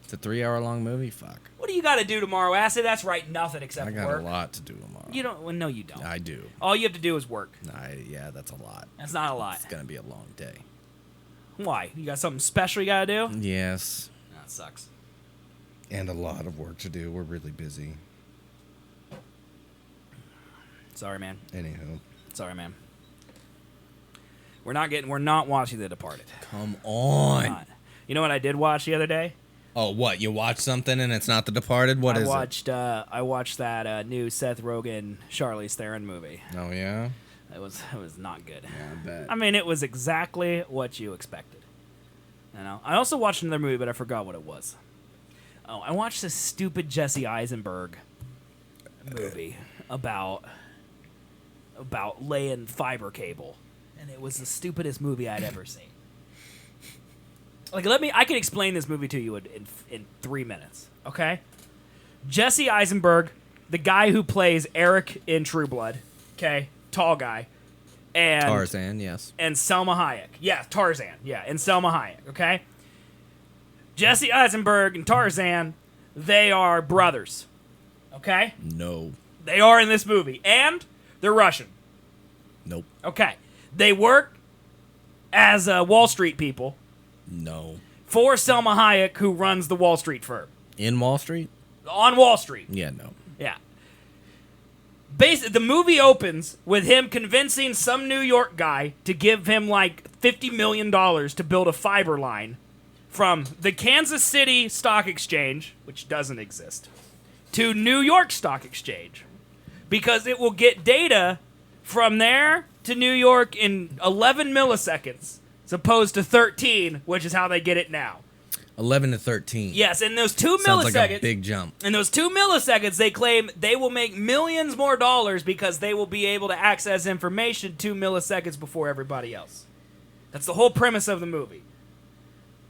It's a 3-hour-long movie. Fuck. What do you got to do tomorrow, Acid? That's right, nothing except I got work. a lot to do tomorrow. You don't. Well, no, you don't. I do. All you have to do is work. Yeah, that's a lot. That's not a lot. It's gonna be a long day. Why? You got something special you gotta do? Yes. That sucks. And a lot of work to do. We're really busy. Sorry, man. Anywho. Sorry, man. We're not watching The Departed. Come on. We're not. You know what I did watch the other day? Oh, what? You watched something and it's not The Departed? What is it? I watched that new Seth Rogen, Charlize Theron movie. Oh, yeah? It was not good. Yeah, I bet. I mean, it was exactly what you expected. You know. I also watched another movie, but I forgot what it was. Oh, I watched this stupid Jesse Eisenberg movie about laying fiber cable, and it was the stupidest movie I'd ever seen. Like, I can explain this movie to you in 3 minutes, okay? Jesse Eisenberg, the guy who plays Eric in True Blood, okay? Tall guy. And Tarzan, yes. And Selma Hayek. Yeah, Tarzan. Yeah, and Selma Hayek, okay? Jesse Eisenberg and Tarzan, they are brothers, okay? No. They are in this movie, and they're Russian. Nope. Okay. They work as Wall Street people. No. For Selma Hayek, who runs the Wall Street firm. In Wall Street? On Wall Street. Yeah, no. Yeah. The movie opens with him convincing some New York guy to give him like $50 million to build a fiber line from the Kansas City Stock Exchange, which doesn't exist, to New York Stock Exchange. Because it will get data from there to New York in 11 milliseconds. as opposed to 13, which is how they get it now. 11 to 13. Yes, in those 2 Sounds milliseconds. like a big jump. In those 2 milliseconds, they claim they will make millions more dollars because they will be able to access information 2 milliseconds before everybody else. That's the whole premise of the movie.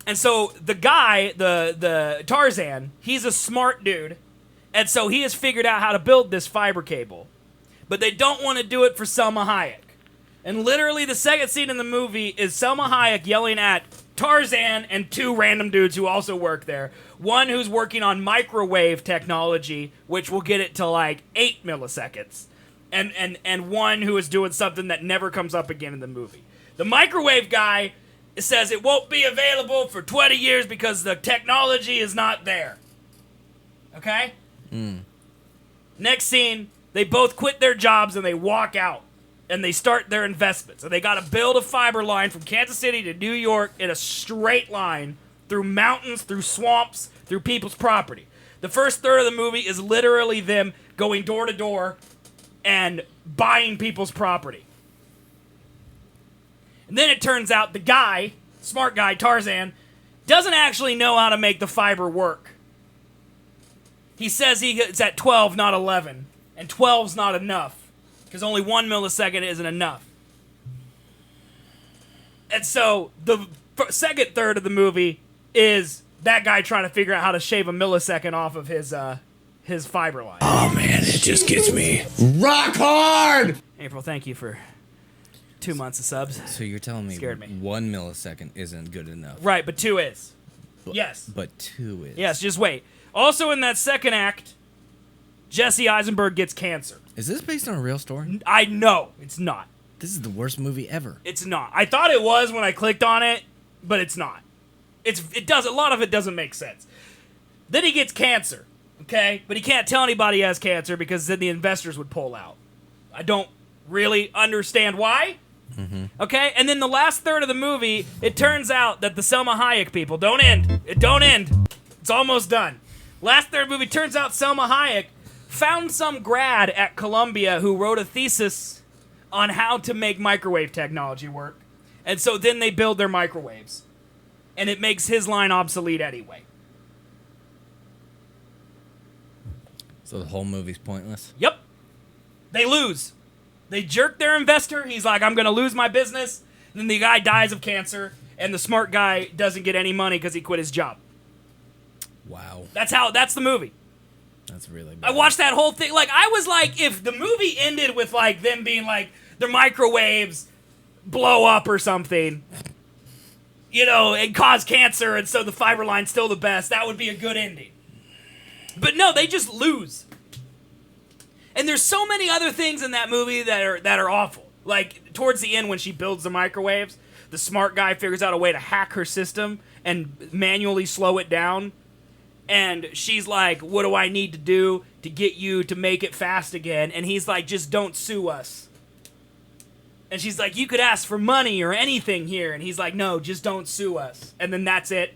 And so the guy, the Tarzan, he's a smart dude. And so he has figured out how to build this fiber cable. But they don't want to do it for Selma Hayek. And literally the second scene in the movie is Selma Hayek yelling at Tarzan and 2 random dudes who also work there. One who's working on microwave technology, which will get it to like 8 milliseconds. And one who is doing something that never comes up again in the movie. The microwave guy says it won't be available for 20 years because the technology is not there. Okay? Next scene, they both quit their jobs and they walk out. And they start their investments. And they got to build a fiber line from Kansas City to New York in a straight line through mountains, through swamps, through people's property. The first third of the movie is literally them going door to door and buying people's property. And then it turns out the guy, smart guy, Tarzan, doesn't actually know how to make the fiber work. He says it's at 12, not 11. And 12's not enough. Because only 1 millisecond isn't enough. And so the second third of the movie is that guy trying to figure out how to shave a millisecond off of his fiber line. Oh man, it just gets me rock hard! April, thank you for 2 months of subs. So you're telling me, Scared me. 1 millisecond isn't good enough. Right, but 2 is. Yes. But 2 is. Yes, just wait. Also in that second act, Jesse Eisenberg gets cancer. Is this based on a real story? I know. It's not. This is the worst movie ever. It's not. I thought it was when I clicked on it, but it's not. A lot of it doesn't make sense. Then he gets cancer, okay? But he can't tell anybody he has cancer because then the investors would pull out. I don't really understand why. Okay? And then the last third of the movie, it turns out that the Selma Hayek people don't end. It don't end. It's almost done. Last third of the movie, turns out Selma Hayek found some grad at Columbia who wrote a thesis on how to make microwave technology work. And so then they build their microwaves. And it makes his line obsolete anyway. So the whole movie's pointless? Yep. They lose. They jerk their investor. He's like, I'm going to lose my business. And then the guy dies of cancer. And the smart guy doesn't get any money because he quit his job. Wow. That's the movie. That's really bad. I watched that whole thing. Like, I was like, if the movie ended with, like, them being like, their microwaves blow up or something, you know, and cause cancer, and so the fiber line's still the best, that would be a good ending. But no, they just lose. And there's so many other things in that movie that are awful. Like, towards the end when she builds the microwaves, the smart guy figures out a way to hack her system and manually slow it down. And she's like, what do I need to do to get you to make it fast again? And he's like, just don't sue us. And she's like, you could ask for money or anything here. And he's like, no, just don't sue us. And then that's it.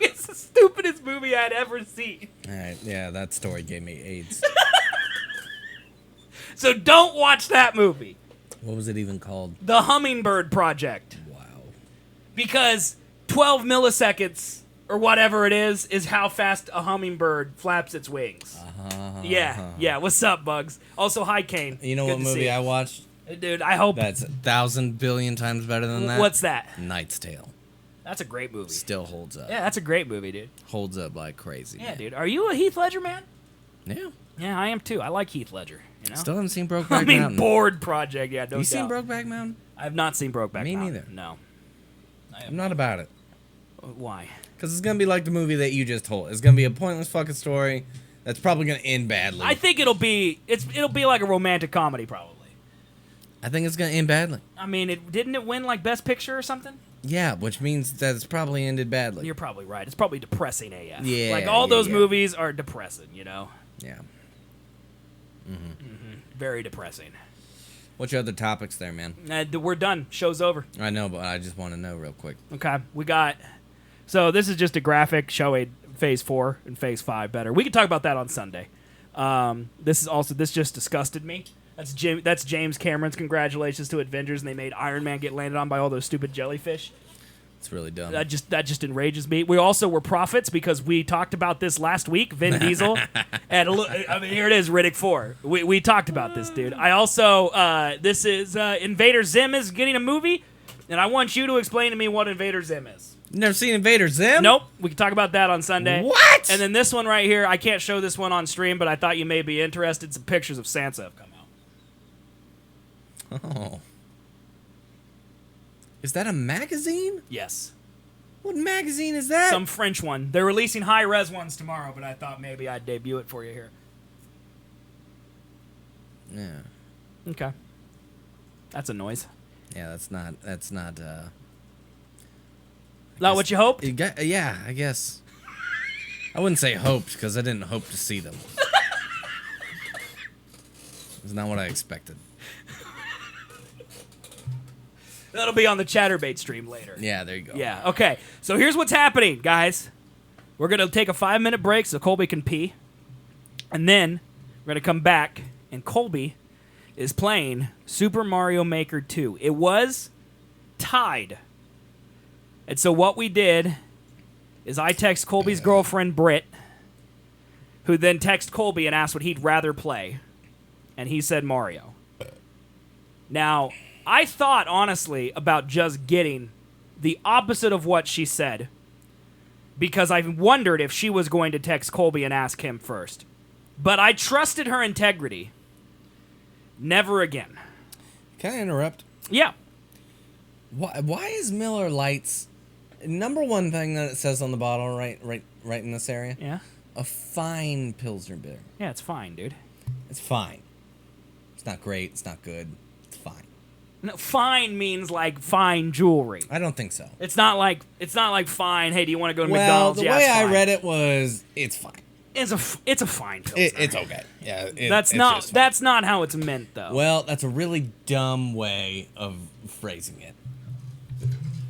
It's the stupidest movie I'd ever seen. All right, yeah, that story gave me AIDS. So don't watch that movie. What was it even called? The Hummingbird Project. Wow. Because 12 milliseconds... or whatever it is how fast a hummingbird flaps its wings. Yeah. What's up, Bugs? Also, hi, Kane. You know Good what to movie see I you. watched? Dude, I hope... That's 1,000 billion times better than that. What's that? Knight's Tale. That's a great movie. Still holds up. Yeah, that's a great movie, dude. Holds up like crazy. Yeah, dude. Are you a Heath Ledger man? Yeah. Yeah, I am too. I like Heath Ledger. You know? Still haven't seen Brokeback Mountain. Board Project, yeah, no You doubt. seen Brokeback Mountain? I have not seen Brokeback Me Mountain. neither. No. I'm not about it. Why? Because it's going to be like the movie that you just told. It's going to be a pointless fucking story that's probably going to end badly. I think it'll be like a romantic comedy, probably. I think it's going to end badly. I mean, didn't it win like Best Picture or something? Yeah, which means that it's probably ended badly. You're probably right. It's probably depressing AF. Yeah. Like all those movies are depressing, you know? Yeah. Very depressing. What's your other topics there, man? We're done. Show's over. I know, but I just want to know real quick. Okay. We got... So this is just a graphic showing Phase 4 and Phase 5 better. We can talk about that on Sunday. This just disgusted me. That's James Cameron's congratulations to Avengers, and they made Iron Man get landed on by all those stupid jellyfish. It's really dumb. That just enrages me. We also were prophets because we talked about this last week. Vin Diesel, and here it is, Riddick 4. We talked about this, dude. I also this is Invader Zim is getting a movie, and I want you to explain to me what Invader Zim is. You never seen Invader Zim? Nope. We can talk about that on Sunday. What? And then this one right here, I can't show this one on stream, but I thought you may be interested. Some pictures of Sansa have come out. Oh. Is that a magazine? Yes. What magazine is that? Some French one. They're releasing high-res ones tomorrow, but I thought maybe I'd debut it for you here. Yeah. Okay. That's a noise. Yeah, that's not Not what you hoped? Yeah, I guess. I wouldn't say hoped, because I didn't hope to see them. It's not what I expected. That'll be on the Chatterbait stream later. Yeah, there you go. Yeah, okay. So here's what's happening, guys. We're going to take a 5-minute break so Colby can pee. And then we're going to come back, and Colby is playing Super Mario Maker 2. It was tied. And so what we did is I text Colby's girlfriend, Britt, who then texted Colby and asked what he'd rather play. And he said Mario. Now, I thought, honestly, about just getting the opposite of what she said, because I wondered if she was going to text Colby and ask him first. But I trusted her integrity. Never again. Can I interrupt? Yeah. Why is Miller Lights number one thing that it says on the bottle right in this area? Yeah. A fine Pilsner beer. Yeah, it's fine, dude. It's fine. It's not great. It's not good. It's fine. No, fine means like fine jewelry. I don't think so. It's not like fine. Hey, do you want to go to well, McDonald's? The Yeah, way it's I fine. read it was, it's fine. It's a fine Pilsner. It's okay. Yeah. That's not how it's meant, though. Well, that's a really dumb way of phrasing it.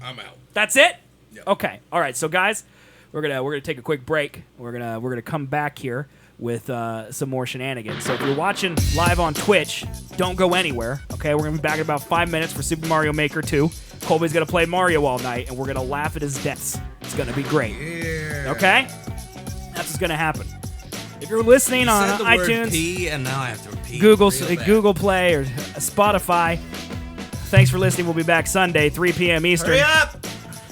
I'm out. That's it? Yep. Okay. All right. So guys, we're gonna take a quick break. We're gonna come back here with some more shenanigans. So if you're watching live on Twitch, don't go anywhere. Okay, we're gonna be back in about 5 minutes for Super Mario Maker 2. Colby's gonna play Mario all night, and we're gonna laugh at his deaths. It's gonna be great. Yeah. Okay, that's what's gonna happen. If you're listening on said the iTunes, word pee, and now I have to repeat Google Play, or Spotify. Thanks for listening. We'll be back Sunday, 3 p.m. Eastern. Hurry up!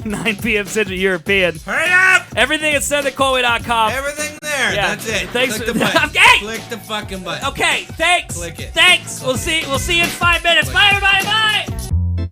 9 p.m. Central European. Hurry up! Everything at SethAtColby.com. Everything there. Yeah. That's it. Thanks Click for the button. Okay. Click the fucking button. Okay. Thanks. Click it. Thanks. We'll see you in 5 minutes. Bye, everybody. Bye.